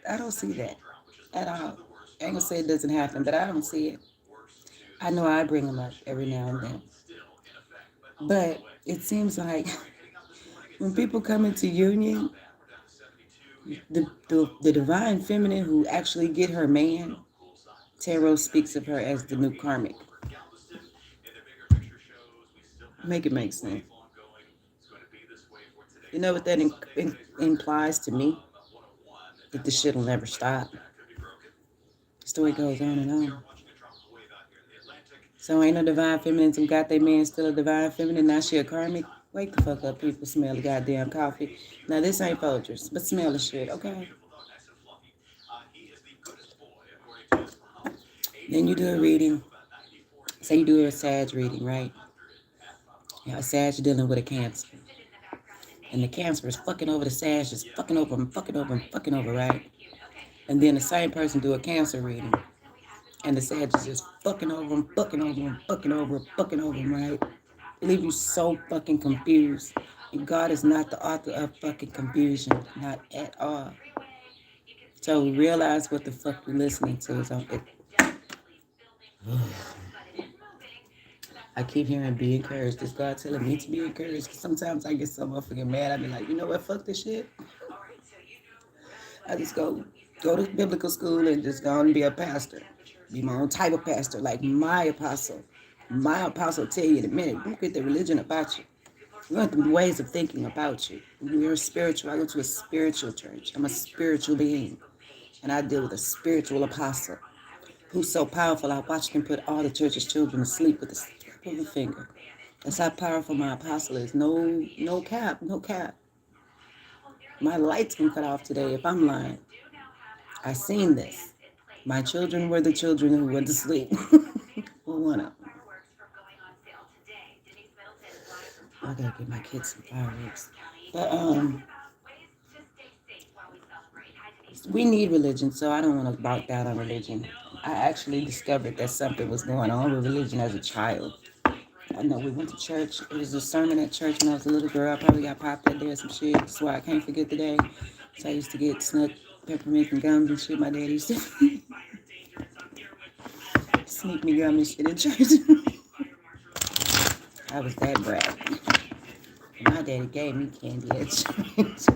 I don't see that at all. I ain't gonna say it doesn't happen, but I don't see it. I know I bring them up every now and then. But it seems like when people come into union, the divine feminine who actually get her man, tarot speaks of her as the new karmic. Make it make sense. You know what that implies to me? That the shit will never stop. The story goes on and on. So ain't no divine feminine who got their man still a divine feminine, now she a karmic? Wake the fuck up, people. Smell the goddamn coffee. Now this ain't Folgers, but smell the shit, okay? Then you do a reading. Say you do a Sag reading, right? Yeah, a Sag dealing with a Cancer. And the Cancer is fucking over the Sag, just fucking over him, fucking over him, fucking over, right? And then the same person do a Cancer reading. And the Sag is just fucking over him, fucking over him, fucking over him, fucking over him, right? It leaves you so fucking confused. And God is not the author of fucking confusion. Not at all. So realize what the fuck you're listening to is on it. I keep hearing be encouraged. Is God telling me to be encouraged? Sometimes I get so motherfucking mad. I be like, you know what? Fuck this shit. I just go to biblical school and just go and be a pastor. Be my own type of pastor, like my apostle. My apostle tell you in a minute, don't get the religion about you. You want the ways of thinking about you. You're spiritual. I go to a spiritual church. I'm a spiritual being. And I deal with a spiritual apostle who's so powerful, I watched him put all the church's children to sleep with the snap of a finger. That's how powerful my apostle is. No cap, no cap. My lights can cut off today if I'm lying. I seen this. My children were the children who went to sleep. Well, one of them. I gotta give my kids some fireworks. But We need religion, so I don't want to bow down on religion. I actually discovered that something was going on with religion as a child. I know we went to church. It was a sermon at church when I was a little girl. I probably got popped up there some shit. That's why I can't forget the day. So I used to get snuck peppermint and gums and shit. My daddy used to sneak me gum and shit at church. I was that brat. My daddy gave me candy at church.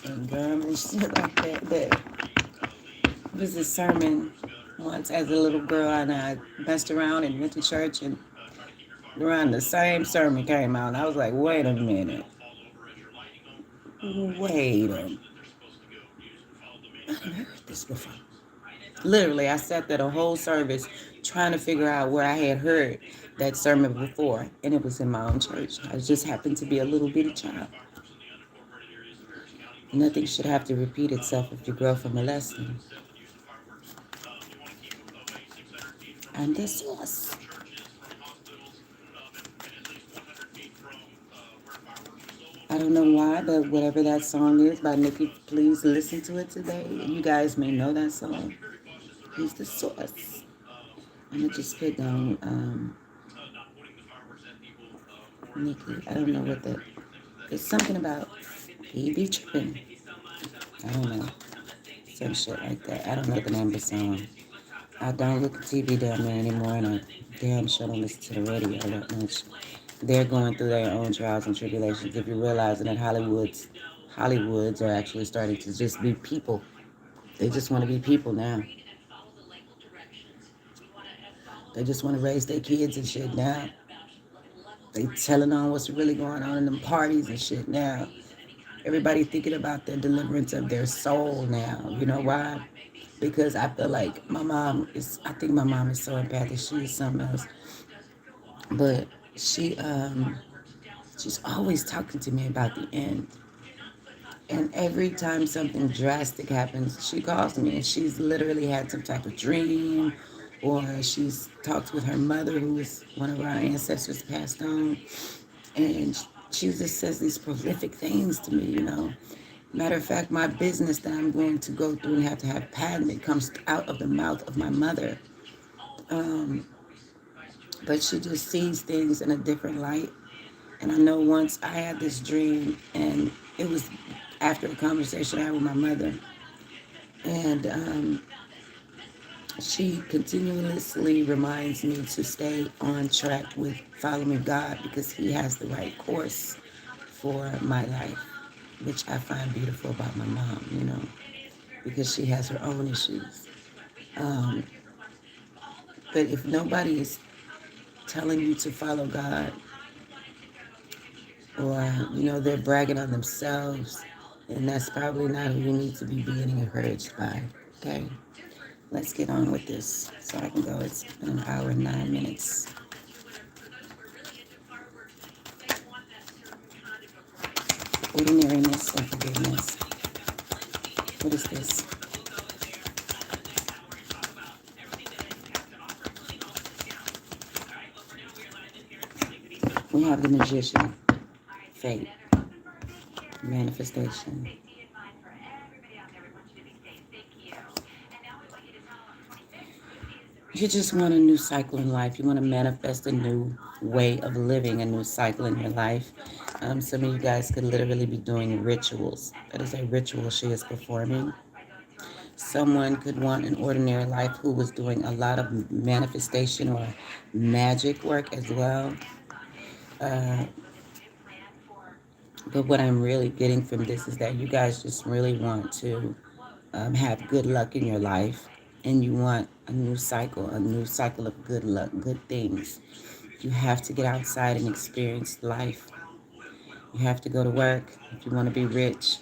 And gum and shit like that. But it was a sermon once as a little girl, and I messed around and went to church, and around the same sermon came out, and I was like, wait a minute. Wait a minute. I've heard this before. Literally, I sat there the whole service trying to figure out where I had heard that sermon before, and it was in my own church. I just happened to be a little bitty child. Nothing should have to repeat itself if you grow from a lesson. I'm the source. I don't know why, but whatever that song is by Nikki, please listen to it today. You guys may know that song. He's the source. I'm gonna just put down Nikki. I don't know what the. It's something about he be tripping. I don't know. Some shit like that. I don't know the name of the song. I don't look at TV down there anymore, and I damn sure don't listen to the radio that much. They're going through their own trials and tribulations. If you're realizing that Hollywoods are actually starting to just be people. They just want to be people now. They just want to raise their kids and shit now. They telling on what's really going on in them parties and shit now. Everybody thinking about the deliverance of their soul now. You know why? Because I feel like I think my mom is so empathic. She is something else. But she's always talking to me about the end. And every time something drastic happens, she calls me, and she's literally had some type of dream, or she's talked with her mother, who is one of our ancestors passed on, and she just says these prolific things to me. Matter of fact, my business that I'm going to go through and have to have patented comes out of the mouth of my mother. But she just sees things in a different light. And I know once I had this dream, and it was after a conversation I had with my mother. And she continuously reminds me to stay on track with following God, because he has the right course for my life, which I find beautiful about my mom, because she has her own issues. But if nobody is telling you to follow God, or, they're bragging on themselves, and that's probably not who you need to be being encouraged by, okay? Let's get on with this so I can go. It's been an hour and 9 minutes. Ordinariness and forgiveness. What is this? We have the Magician, fate, manifestation. You just want a new cycle in life. You want to manifest a new way of living, a new cycle in your life. Some of you guys could literally be doing rituals. That is a ritual she is performing. Someone could want an ordinary life who was doing a lot of manifestation or magic work as well. But what I'm really getting from this is that you guys just really want to have good luck in your life, and you want a new cycle of good luck, good things. You have to get outside and experience life. You have to go to work if you want to be rich.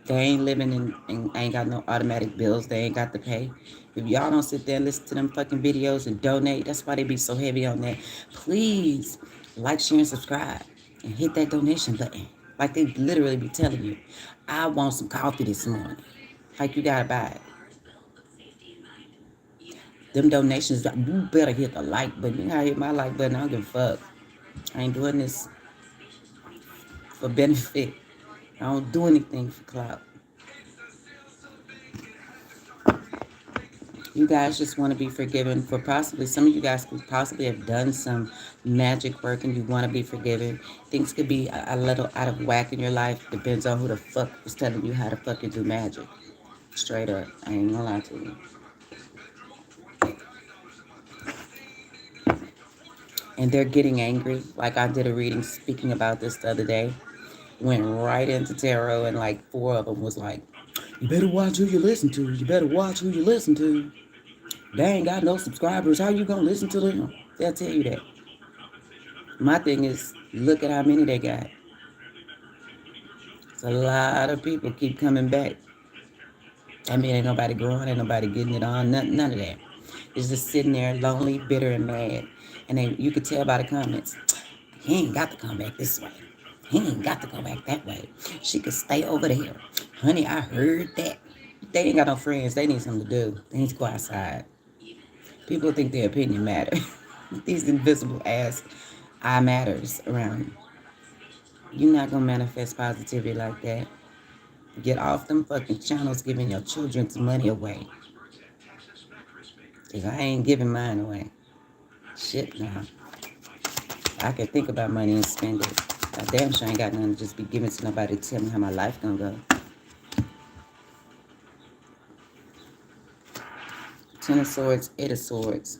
They ain't living and ain't got no automatic bills. They ain't got to pay. If y'all don't sit there and listen to them fucking videos and donate, that's why they be so heavy on that. Please like, share, and subscribe, and hit that donation button. Like they literally be telling you, I want some coffee this morning. Like you gotta buy it. Them donations, you better hit the like button. You gotta hit my like button. I don't give a fuck. I ain't doing this for benefit. I don't do anything for clout. You guys just want to be forgiven for possibly, some of you guys could possibly have done some magic work and you want to be forgiven. Things could be a little out of whack in your life. Depends on who the fuck is telling you how to fucking do magic. Straight up. I ain't gonna lie to you. And they're getting angry. Like I did a reading speaking about this the other day. Went right into tarot and like 4 of them was like, you better watch who you listen to. You better watch who you listen to. They ain't got no subscribers. How you gonna listen to them? They'll tell you that. My thing is, look at how many they got. It's a lot of people keep coming back. I mean, ain't nobody growing, ain't nobody getting it on, none of that. It's just sitting there lonely, bitter, and mad. And then you could tell by the comments, he ain't got to come back this way. He ain't got to go back that way. She could stay over there. Honey, I heard that. They ain't got no friends. They need something to do. They need to go outside. People think their opinion matters. These invisible ass I matters around you. You're not gonna manifest positivity like that. Get off them fucking channels giving your children's money away. Cause I ain't giving mine away. Shit now. I can think about money and spend it. I damn sure ain't got nothing to just be giving to nobody to tell me how my life gonna go. 10 of Swords, 8 of Swords.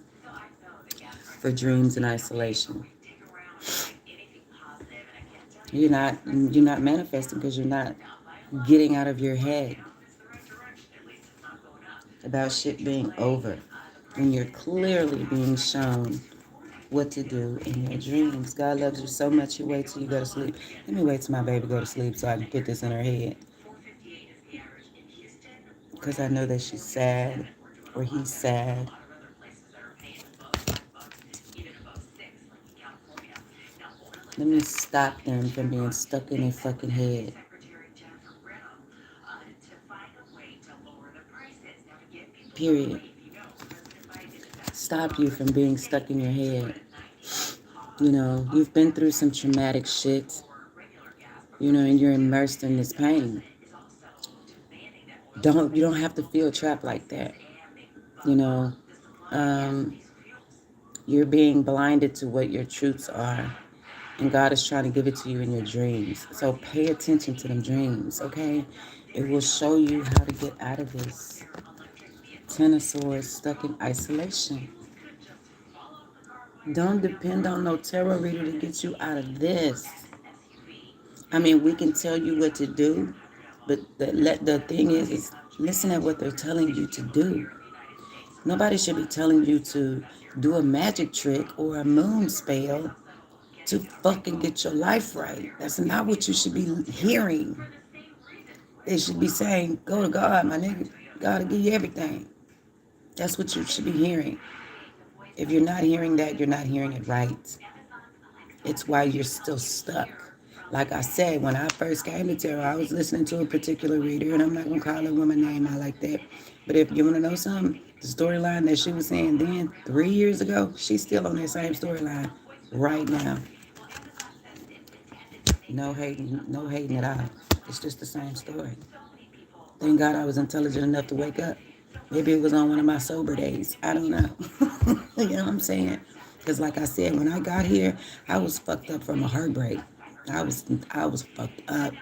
For dreams in isolation. You're not manifesting because you're not getting out of your head about shit being over. And you're clearly being shown what to do in your dreams. God loves you so much, He waits till you go to sleep. Let me wait till my baby go to sleep so I can put this in her head. Because I know that she's sad or he's sad. Let me stop them from being stuck in their fucking head. Period. Stop you from being stuck in your head. You know, you've been through some traumatic shit. You know, and you're immersed in this pain. You don't have to feel trapped like that. You know, you're being blinded to what your truths are. And God is trying to give it to you in your dreams. So pay attention to them dreams, okay? It will show you how to get out of this. 10 of Swords, stuck in isolation. Don't depend on no tarot reader to get you out of this. I mean, we can tell you what to do, but the thing is listen at what they're telling you to do. Nobody should be telling you to do a magic trick or a moon spell to fucking get your life right. That's not what you should be hearing. They should be saying, go to God, my nigga. God will give you everything. That's what you should be hearing. If you're not hearing that, you're not hearing it right. It's why you're still stuck. Like I said, when I first came to tarot, I was listening to a particular reader, and I'm not going to call a woman name out like that. But if you want to know something, the storyline that she was saying then, 3 years ago, she's still on that same storyline right now. No hating at all. It's just the same story. Thank God I was intelligent enough to wake up. Maybe it was on one of my sober days. I don't know. You know what I'm saying? Because like I said, when I got here, I was fucked up from a heartbreak. I was fucked up.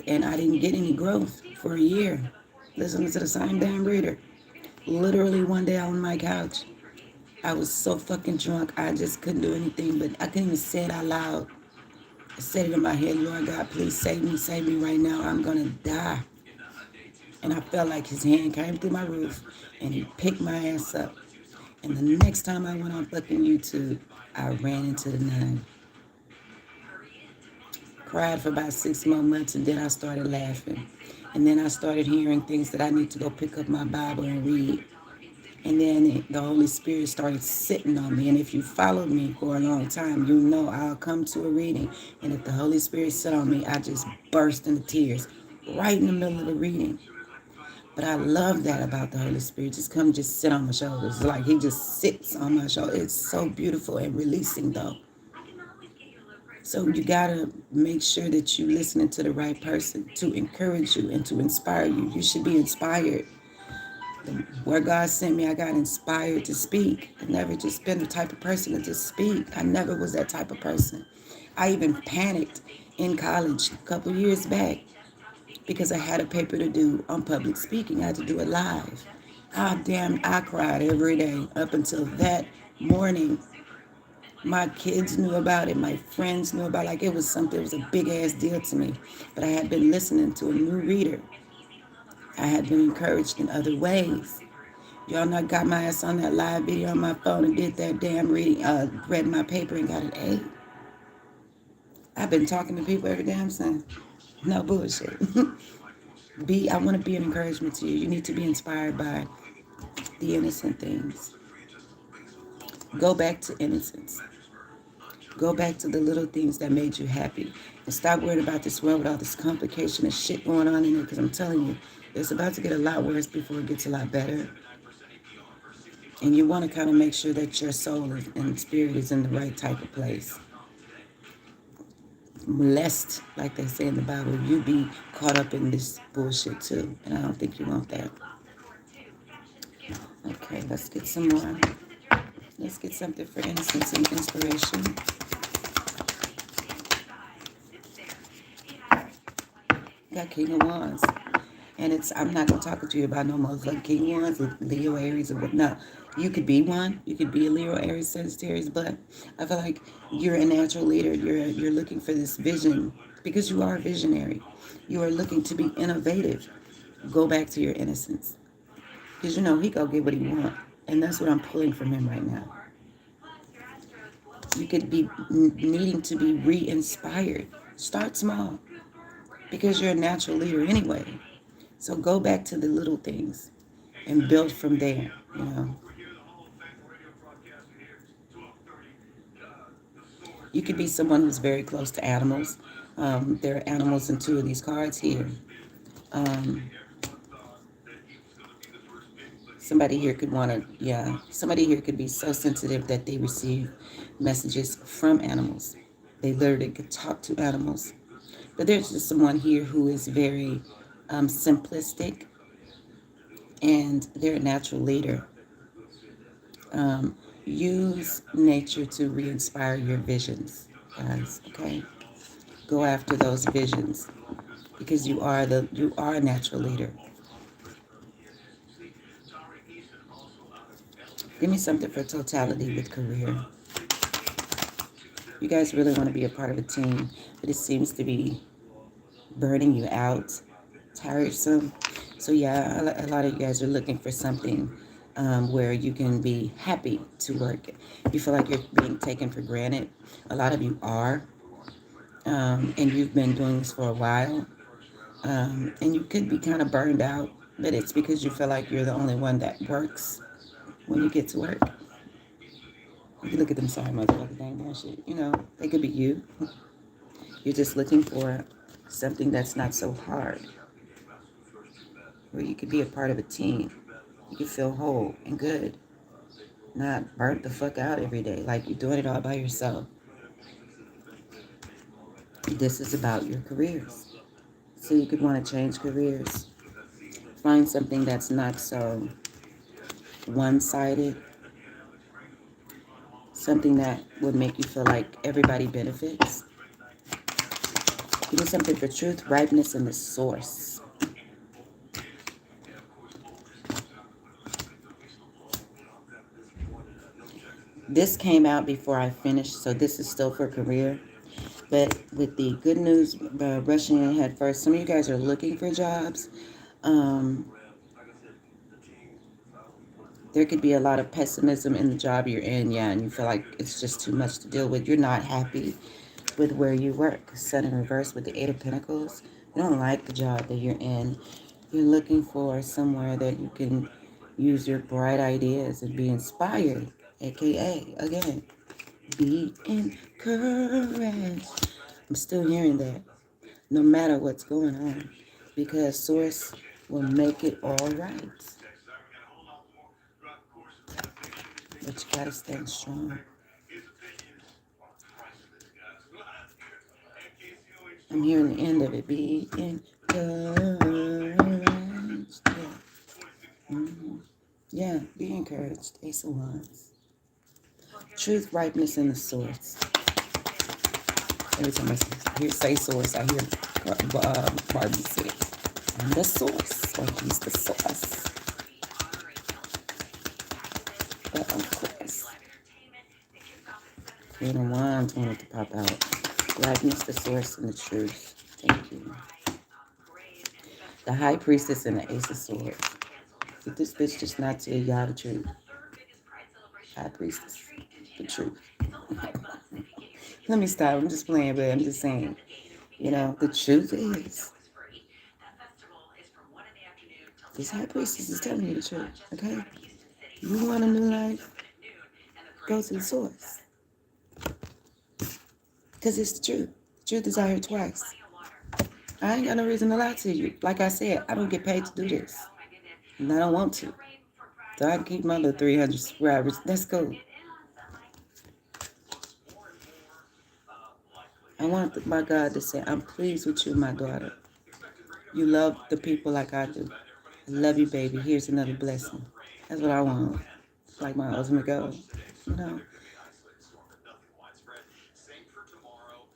And I didn't get any growth for a year. Listening to the same damn reader. Literally one day on my couch. I was so fucking drunk, I just couldn't do anything, but I couldn't even say it out loud. I said it in my head, Lord God, please save me right now. I'm going to die. And I felt like his hand came through my roof and he picked my ass up. And the next time I went on fucking YouTube, I ran into the nun. Cried for about 6 more months and then I started laughing. And then I started hearing things that I need to go pick up my Bible and read. And then the Holy Spirit started sitting on me. And if you followed me for a long time, you know I'll come to a reading. And if the Holy Spirit sit on me, I just burst into tears right in the middle of the reading. But I love that about the Holy Spirit. Just sit on my shoulders. It's like he just sits on my shoulder. It's so beautiful and releasing, though. So you gotta make sure that you listening to the right person to encourage you and to inspire you. You should be inspired. Where God sent me, I got inspired to speak. I've never just been the type of person to just speak. I never was that type of person. I even panicked in college a couple years back because I had a paper to do on public speaking. I had to do it live. Ah, damn, I cried every day up until that morning. My kids knew about it. My friends knew about it. Like it was something, it was a big ass deal to me. But I had been listening to a new reader. I had been encouraged in other ways. Y'all not got my ass on that live video on my phone and did that damn reading, read my paper and got an A. I've been talking to people every damn time. No bullshit. I want to be an encouragement to you. You need to be inspired by the innocent things. Go back to innocence. Go back to the little things that made you happy. And stop worrying about this world with all this complication and shit going on in it. Because I'm telling you, it's about to get a lot worse before it gets a lot better. And you want to kind of make sure that your soul and spirit is in the right type of place. Lest, like they say in the Bible, you be caught up in this bullshit too. And I don't think you want that. Okay, let's get some more. Let's get something for innocence and inspiration. Got King of Wands. And I'm not going to talk to you about no motherfucking King Wands, Leo, Aries, or what. No, you could be one. You could be a Leo, Aries, Sagittarius, but I feel like you're a natural leader. You're looking for this vision because you are visionary. You are looking to be innovative. Go back to your innocence. Because he go get what he want. And that's what I'm pulling from him right now. You could be needing to be re-inspired. Start small. Because you're a natural leader anyway. So go back to the little things and build from there, You could be someone who's very close to animals. There are animals in two of these cards here. Somebody here could somebody here could be so sensitive that they receive messages from animals. They literally could talk to animals. But there's just someone here who is very simplistic, and they're a natural leader. Use nature to re-inspire your visions, guys, okay? Go after those visions because you are a natural leader. Give me something for totality with career. You guys really want to be a part of a team, but it seems to be burning you out, tiresome. So yeah, a lot of you guys are looking for something where you can be happy to work. You feel like you're being taken for granted. A lot of you are, and you've been doing this for a while, and you could be kind of burned out, but it's because you feel like you're the only one that works when you get to work. You look at them, sorry, motherfucker, dang that shit. They could be you. You're just looking for something that's not so hard, where you could be a part of a team. You could feel whole and good, not burnt the fuck out every day, like you're doing it all by yourself. This is about your careers. So you could want to change careers. Find something that's not so one-sided. Something that would make you feel like everybody benefits. Give me something for truth, ripeness, and the source. This came out before I finished, so this is still for career. But with the good news rushing in head first, some of you guys are looking for jobs. There could be a lot of pessimism in the job you're in, and you feel like it's just too much to deal with. You're not happy with where you work. Sun in reverse with the Eight of Pentacles. You don't like the job that you're in. You're looking for somewhere that you can use your bright ideas and be inspired, aka, again, be encouraged. I'm still hearing that, no matter what's going on, because Source will make it all right. But you gotta stand strong. I'm hearing the end of it. Be encouraged. Yeah. Mm-hmm. Yeah, be encouraged. Ace of Wands. Truth, ripeness, and the source. Every time I hear say source, I hear Barbie say, I'm the source, or he's the source. But of course, Queen of Wands wanted to pop out. Ripeness, the source, and the truth. Thank you. The High Priestess and the Ace of Swords. Did this bitch just not tell y'all the truth? High Priestess, the truth. Let me stop. I'm just playing, but I'm just saying. You know, the truth is, this High Priestess is telling you the truth, okay? You want a new life? Go to the source. Because it's the truth. The truth is out here twice. I ain't got no reason to lie to you. Like I said, I don't get paid to do this. And I don't want to. So I can keep my little 300 subscribers. That's cool. I want my God to say, I'm pleased with you, my daughter. You love the people like I do. I love you, baby. Here's another blessing. That's what I want. Like my ultimate goal. You know.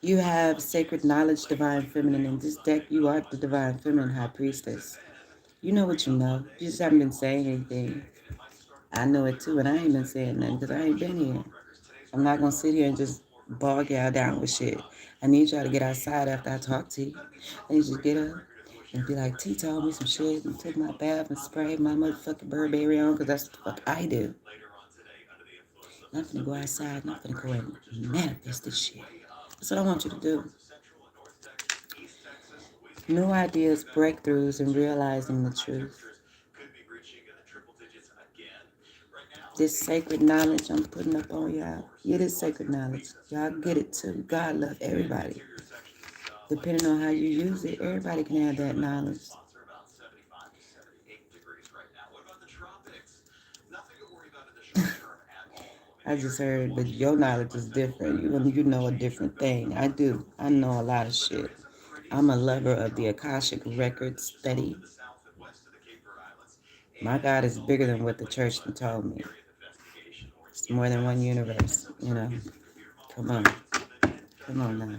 You have sacred knowledge, divine feminine. In this deck, you are the divine feminine high priestess. You know what you know. You just haven't been saying anything. I know it too, and I ain't been saying nothing because I ain't been here. I'm not going to sit here and just bog y'all down with shit. I need y'all to get outside after I talk to you. I need you to get up and be like, T told me some shit and took my bath and sprayed my motherfucking Burberry on because that's what the fuck I do. I'm finna go outside and I'm finna go and manifest this shit. That's what I want you to do. New ideas, breakthroughs, and realizing the truth. This sacred knowledge I'm putting up on y'all. It is sacred knowledge. Y'all get it too. God love everybody. Depending on how you use it, everybody can have that knowledge. I just heard, but your knowledge is different. You know a different thing. I do. I know a lot of shit. I'm a lover of the Akashic Record study. My God is bigger than what the church told me. It's more than one universe, you know. Come on. Come on now.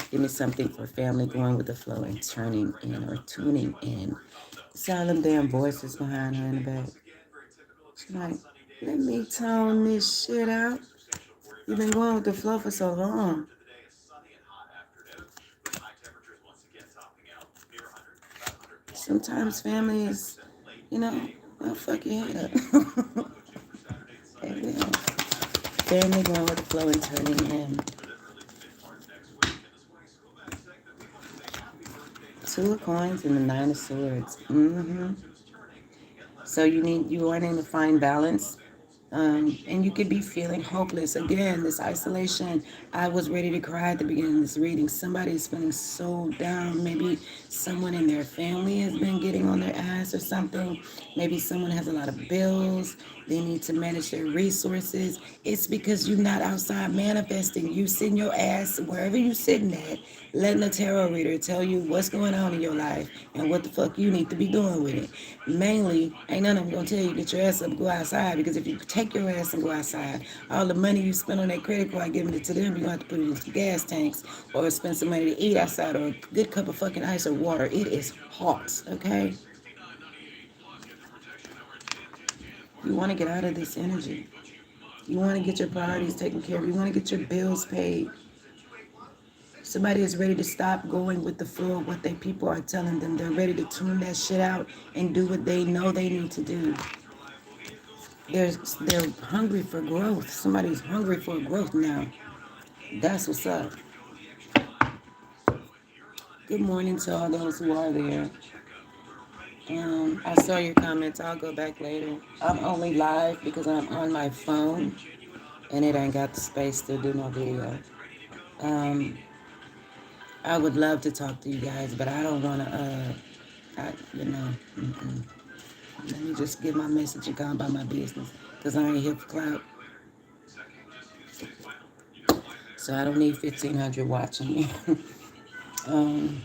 Give me something for family going with the flow and turning in or tuning in. See all them damn voices behind her in the back. She's like, let me tone this shit out. You've been going with the flow for so long. Sometimes family is, you know, I'll fuck your head up. They will. Family going with the flow and turning in. Two of coins and the 9 of swords. So you wanting to find balance. And you could be feeling hopeless. Again, this isolation. I was ready to cry at the beginning of this reading. Somebody is feeling so down. Maybe someone in their family has been getting on their ass or something. Maybe someone has a lot of bills. They need to manage their resources. It's because you're not outside manifesting. You sitting your ass wherever you sitting at, letting a tarot reader tell you what's going on in your life and what the fuck you need to be doing with it. Mainly, ain't none of them gonna tell you get your ass up and go outside, because if you take your ass and go outside, all the money you spend on that credit card giving it to them, you're gonna have to put it in some gas tanks or spend some money to eat outside or a good cup of fucking ice or water. It is hot, okay? You want to get out of this energy. You want to get your priorities taken care of. You want to get your bills paid. Somebody is ready to stop going with the flow of what their people are telling them. They're ready to tune that shit out and do what they know they need to do. They're hungry for growth. Somebody's hungry for growth now. That's what's up. Good morning to all those who are there. I saw your comments. I'll go back later. I'm only live because I'm on my phone and it ain't got the space to do no video. I would love to talk to you guys, but I don't want to, let me just get my message and go about my business because I ain't here for clout. So I don't need 1,500 watching me. um,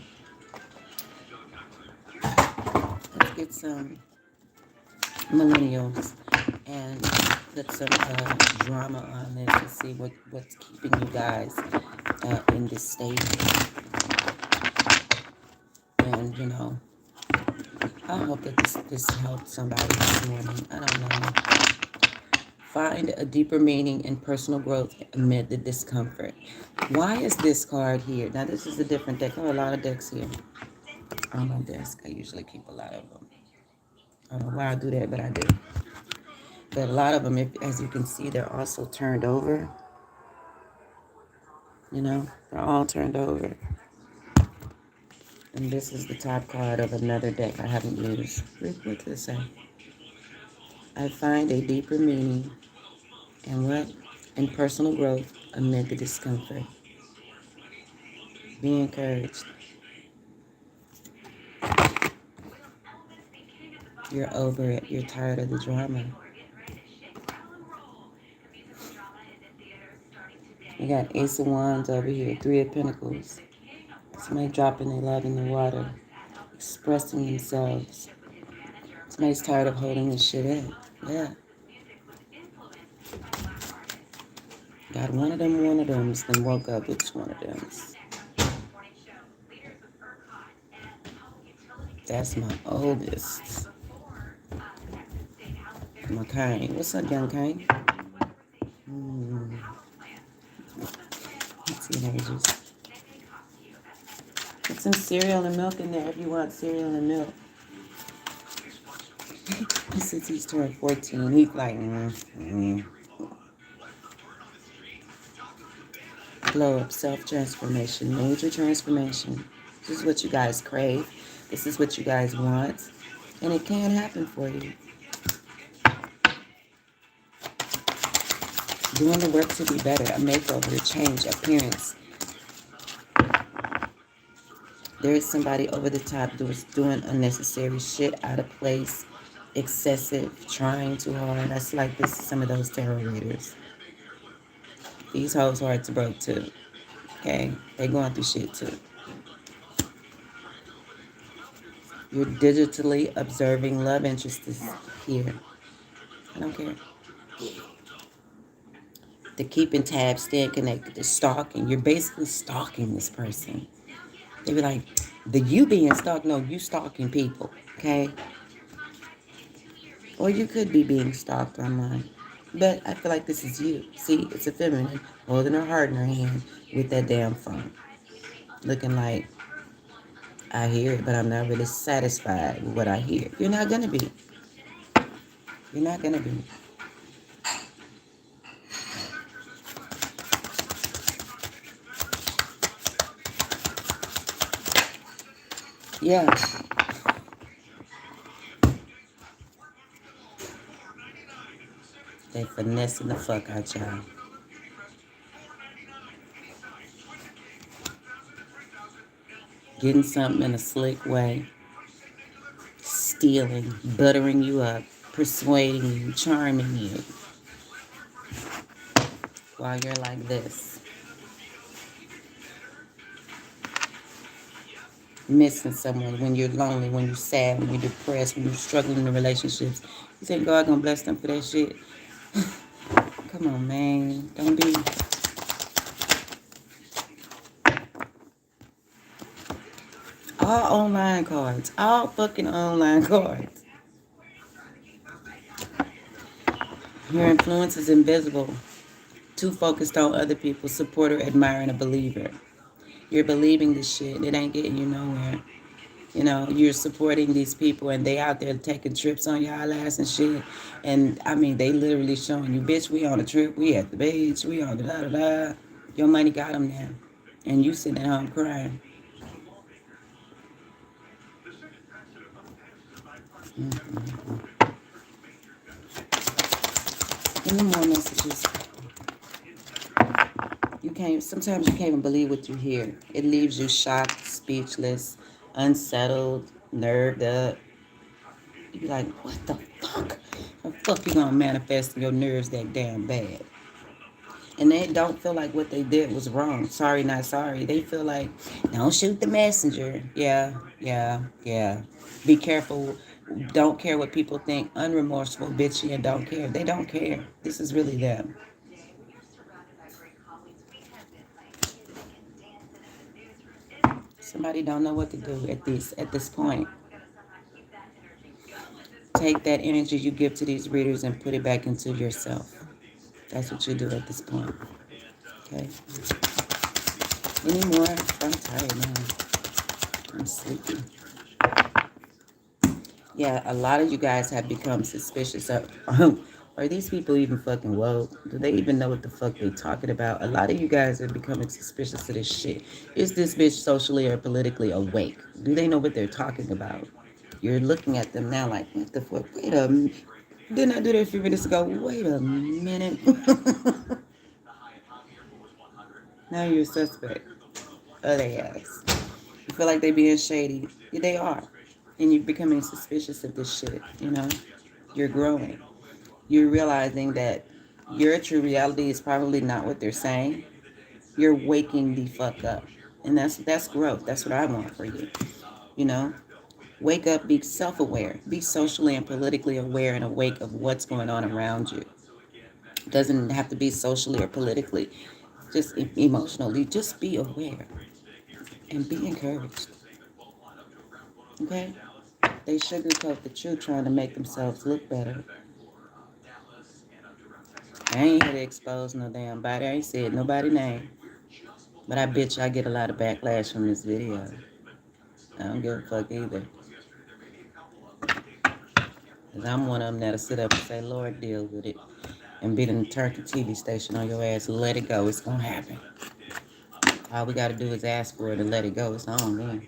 let's get some millennials and put some drama on this and see what's keeping you guys in this state. And, I hope that this helped somebody this morning. I don't know. Find a deeper meaning in personal growth amid the discomfort. Why is this card here? Now, this is a different deck. Oh, a lot of decks here on my desk. I usually keep a lot of them. I don't know why I do that, but I do. But a lot of them, as you can see, they're also turned over. They're all turned over. And this is the top card of another deck I haven't used. What does it say? I find a deeper meaning in what? In personal growth amid the discomfort. Be encouraged. You're over it. You're tired of the drama. You got Ace of Wands over here. Three of Pentacles. Somebody dropping their love in the water. Expressing themselves. Somebody's tired of holding this shit in. Yeah. Got one of them, then woke up. Which one of them? That's my oldest. My Kane. What's up, young Kane? Teenagers. Put some cereal and milk in there if you want cereal and milk. Since he's turned 14, he's like, Glow up, self-transformation, major transformation. This is what you guys crave. This is what you guys want. And it can happen for you. Doing the work to be better, a makeover, a change, appearance. There is somebody over the top doing unnecessary shit, out of place, excessive, trying too hard. That's like some of those tarot readers. These hoes hard to broke too. Okay? They going through shit too. You're digitally observing love interest is here. I don't care. The keeping tabs, staying connected, the stalking. You're basically stalking this person. They be like, the you being stalked. No, you stalking people. Okay? Or you could be being stalked online. But I feel like this is you. See, it's a feminine holding her heart in her hand with that damn phone. Looking like, I hear it, but I'm not really satisfied with what I hear. You're not going to be. You're not going to be. Yeah. They finessing the fuck out y'all. Getting something in a slick way. Stealing, buttering you up, persuading you, charming you. While you're like this. Missing someone when you're lonely, when you're sad, when you're depressed, when you're struggling in relationships. You think God gonna bless them for that shit? Come on, man. Don't be. All online cards. All fucking online cards. Your influence is invisible. Too focused on other people, supporter, admiring, a believer. You're believing this shit. It ain't getting you nowhere. You're supporting these people and they out there taking trips on y'all ass and shit. And, I mean, they literally showing you, bitch, we on a trip. We at the beach. We on the da-da-da. Your money got them now. And you sitting at home crying. Any more messages? Sometimes you can't even believe what you hear. It leaves you shocked, speechless, unsettled, nerved up. You be like, what the fuck? How the fuck you gonna manifest your nerves that damn bad? And they don't feel like what they did was wrong. Sorry, not sorry. They feel like, don't shoot the messenger. Yeah, yeah, yeah. Be careful. Don't care what people think. Unremorseful, bitchy, and don't care. They don't care. This is really them. Somebody don't know what to do at this point. Take that energy you give to these readers and put it back into yourself. That's what you do at this point. Okay. Any more? I'm tired now. I'm sleepy. Yeah, a lot of you guys have become suspicious of, are these people even fucking woke? Do they even know what the fuck they're talking about? A lot of you guys are becoming suspicious of this shit. Is this bitch socially or politically awake? Do they know what they're talking about? You're looking at them now like, what the fuck? Wait a minute. Didn't I do that a few minutes ago? Wait a minute. Now you're a suspect. Oh, they ass. You feel like they being shady. Yeah, they are. And you're becoming suspicious of this shit, you know? You're growing. You're realizing that your true reality is probably not what they're saying. You're waking the fuck up. And that's growth. That's what I want for you. You know? Wake up, be self-aware. Be socially and politically aware and awake of what's going on around you. It doesn't have to be socially or politically. Just emotionally. Just be aware. And be encouraged. Okay? They sugarcoat the truth trying to make themselves look better. I ain't here to expose no damn body. I ain't said nobody name. But I bet you I get a lot of backlash from this video. I don't give a fuck either. Because I'm one of them that'll sit up and say, Lord, deal with it. And be the turkey TV station on your ass. Let it go. It's going to happen. All we got to do is ask for it and let it go. It's on then.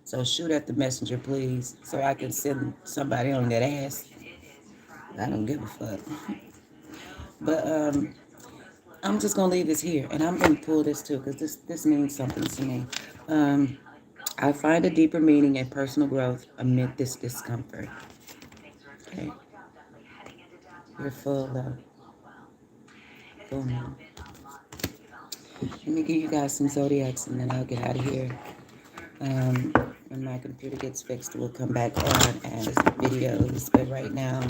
So shoot at the messenger, please. So I can send somebody on that ass. I don't give a fuck. But I'm just going to leave this here. And I'm going to pull this too. Because this means something to me. I find a deeper meaning in personal growth amid this discomfort. Okay. You're full of full moon. Let me give you guys some zodiacs and then I'll get out of here. When my computer gets fixed, we'll come back on as videos. But right now,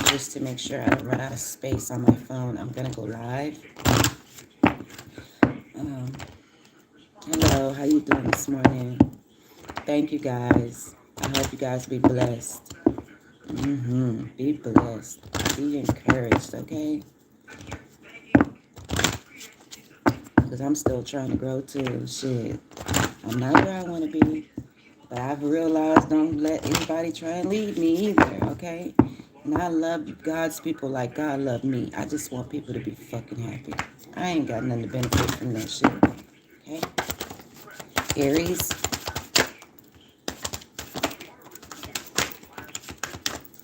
just to make sure I don't run out of space on my phone, I'm gonna go live. Hello, how you doing this morning? Thank you guys. I hope you guys be blessed. Be blessed. Be encouraged, okay? Because I'm still trying to grow too. Shit. I'm not where I want to be. But I've realized don't let anybody try and lead me either, okay? And I love God's people like God loved me. I just want people to be fucking happy. I ain't got nothing to benefit from that shit, okay? Aries.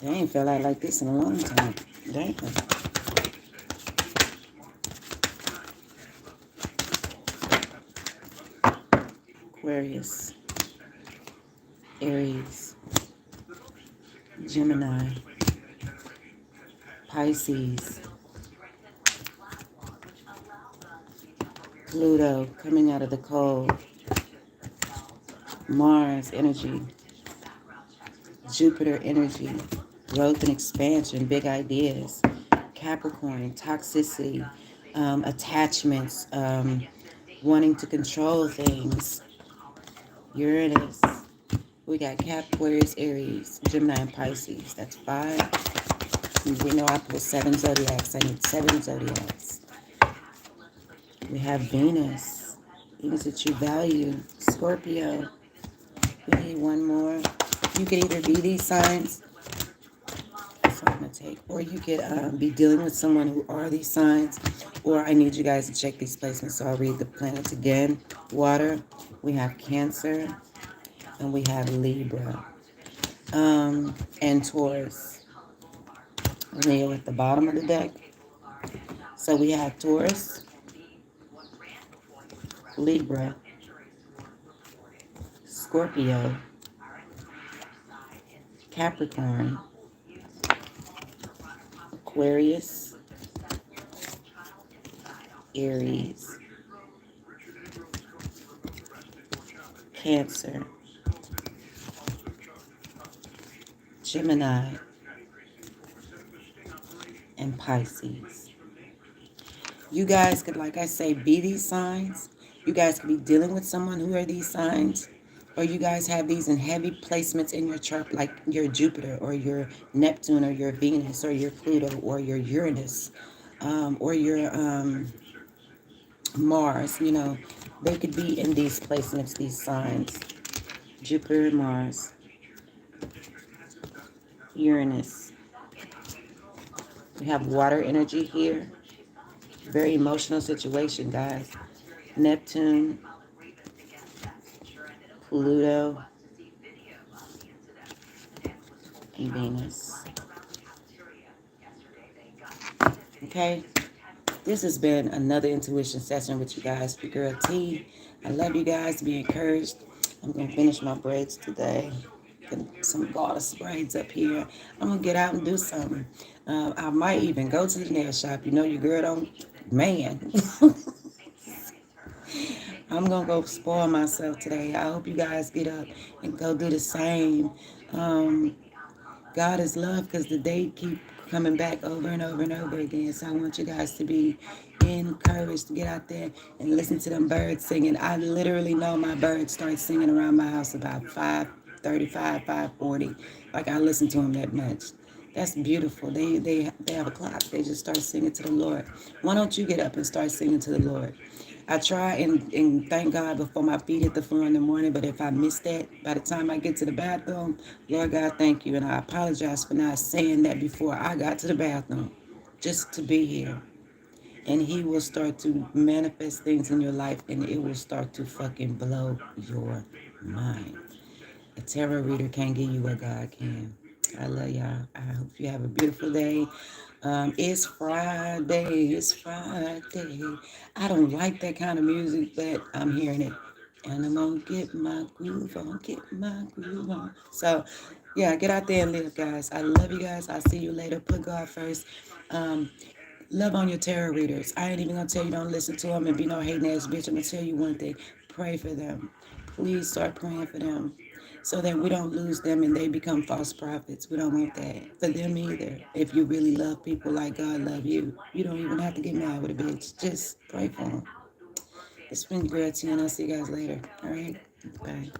They ain't felt like this in a long time. Damn. Aquarius. Aries. Gemini. Pisces. Pluto coming out of the cold. Mars energy. Jupiter energy. Growth and expansion, big ideas. Capricorn, toxicity, attachments, wanting to control things. Uranus. We got Cap, Aquarius, Aries, Gemini, and Pisces. That's 5. We know I pulled 7 zodiacs. I need 7 zodiacs. We have Venus. Things that you value. Scorpio. We need 1 more. You could either be these signs. That's what I'm going to take. Or you could be dealing with someone who are these signs. Or I need you guys to check these placements. So I'll read the planets again. Water. We have Cancer. And we have Libra. And Taurus. Leo at the bottom of the deck. So we have Taurus, Libra, Scorpio, Capricorn, Aquarius, Aries, Cancer, Gemini, and Pisces. You guys could, like I say, be these signs. You guys could be dealing with someone who are these signs. Or you guys have these in heavy placements in your chart, like your Jupiter or your Neptune or your Venus or your Pluto or your Uranus, or your Mars. They could be in these placements, these signs. Jupiter, Mars, Uranus. We have water energy here. Very emotional situation, guys. Neptune, Pluto, and Venus. Okay? This has been another intuition session with you guys. Your girl T. I love you guys. Be encouraged. I'm going to finish my braids today. Get some goddess braids up here. I'm going to get out and do something. I might even go to the nail shop. Your girl don't... Man. I'm going to go spoil myself today. I hope you guys get up and go do the same. God is love because the day keep coming back over and over and over again. So I want you guys to be encouraged to get out there and listen to them birds singing. I literally know my birds start singing around my house about 5:35, 5:40. Like I listen to them that much. That's beautiful. They have a clock. They just start singing to the Lord. Why don't you get up and start singing to the Lord? I try and thank God before my feet hit the floor in the morning, but if I miss that, by the time I get to the bathroom, Lord God, thank you. And I apologize for not saying that before I got to the bathroom, just to be here. And he will start to manifest things in your life, and it will start to fucking blow your mind. A tarot reader can't give you what God can. I love y'all. I hope you have a beautiful day. It's Friday. It's Friday. I don't like that kind of music, but I'm hearing it. And I'm going to get my groove on. Get my groove on. So, yeah, get out there and live, guys. I love you guys. I'll see you later. Put God first. Love on your tarot readers. I ain't even going to tell you don't listen to them and be no hating ass bitch. I'm going to tell you one thing. Pray for them. Please start praying for them so that we don't lose them and they become false prophets. We don't want that for them either. If you really love people like God love you, you don't even have to get mad with a bitch. Just pray for them. It's been great, and I'll see you guys later. All right? Bye.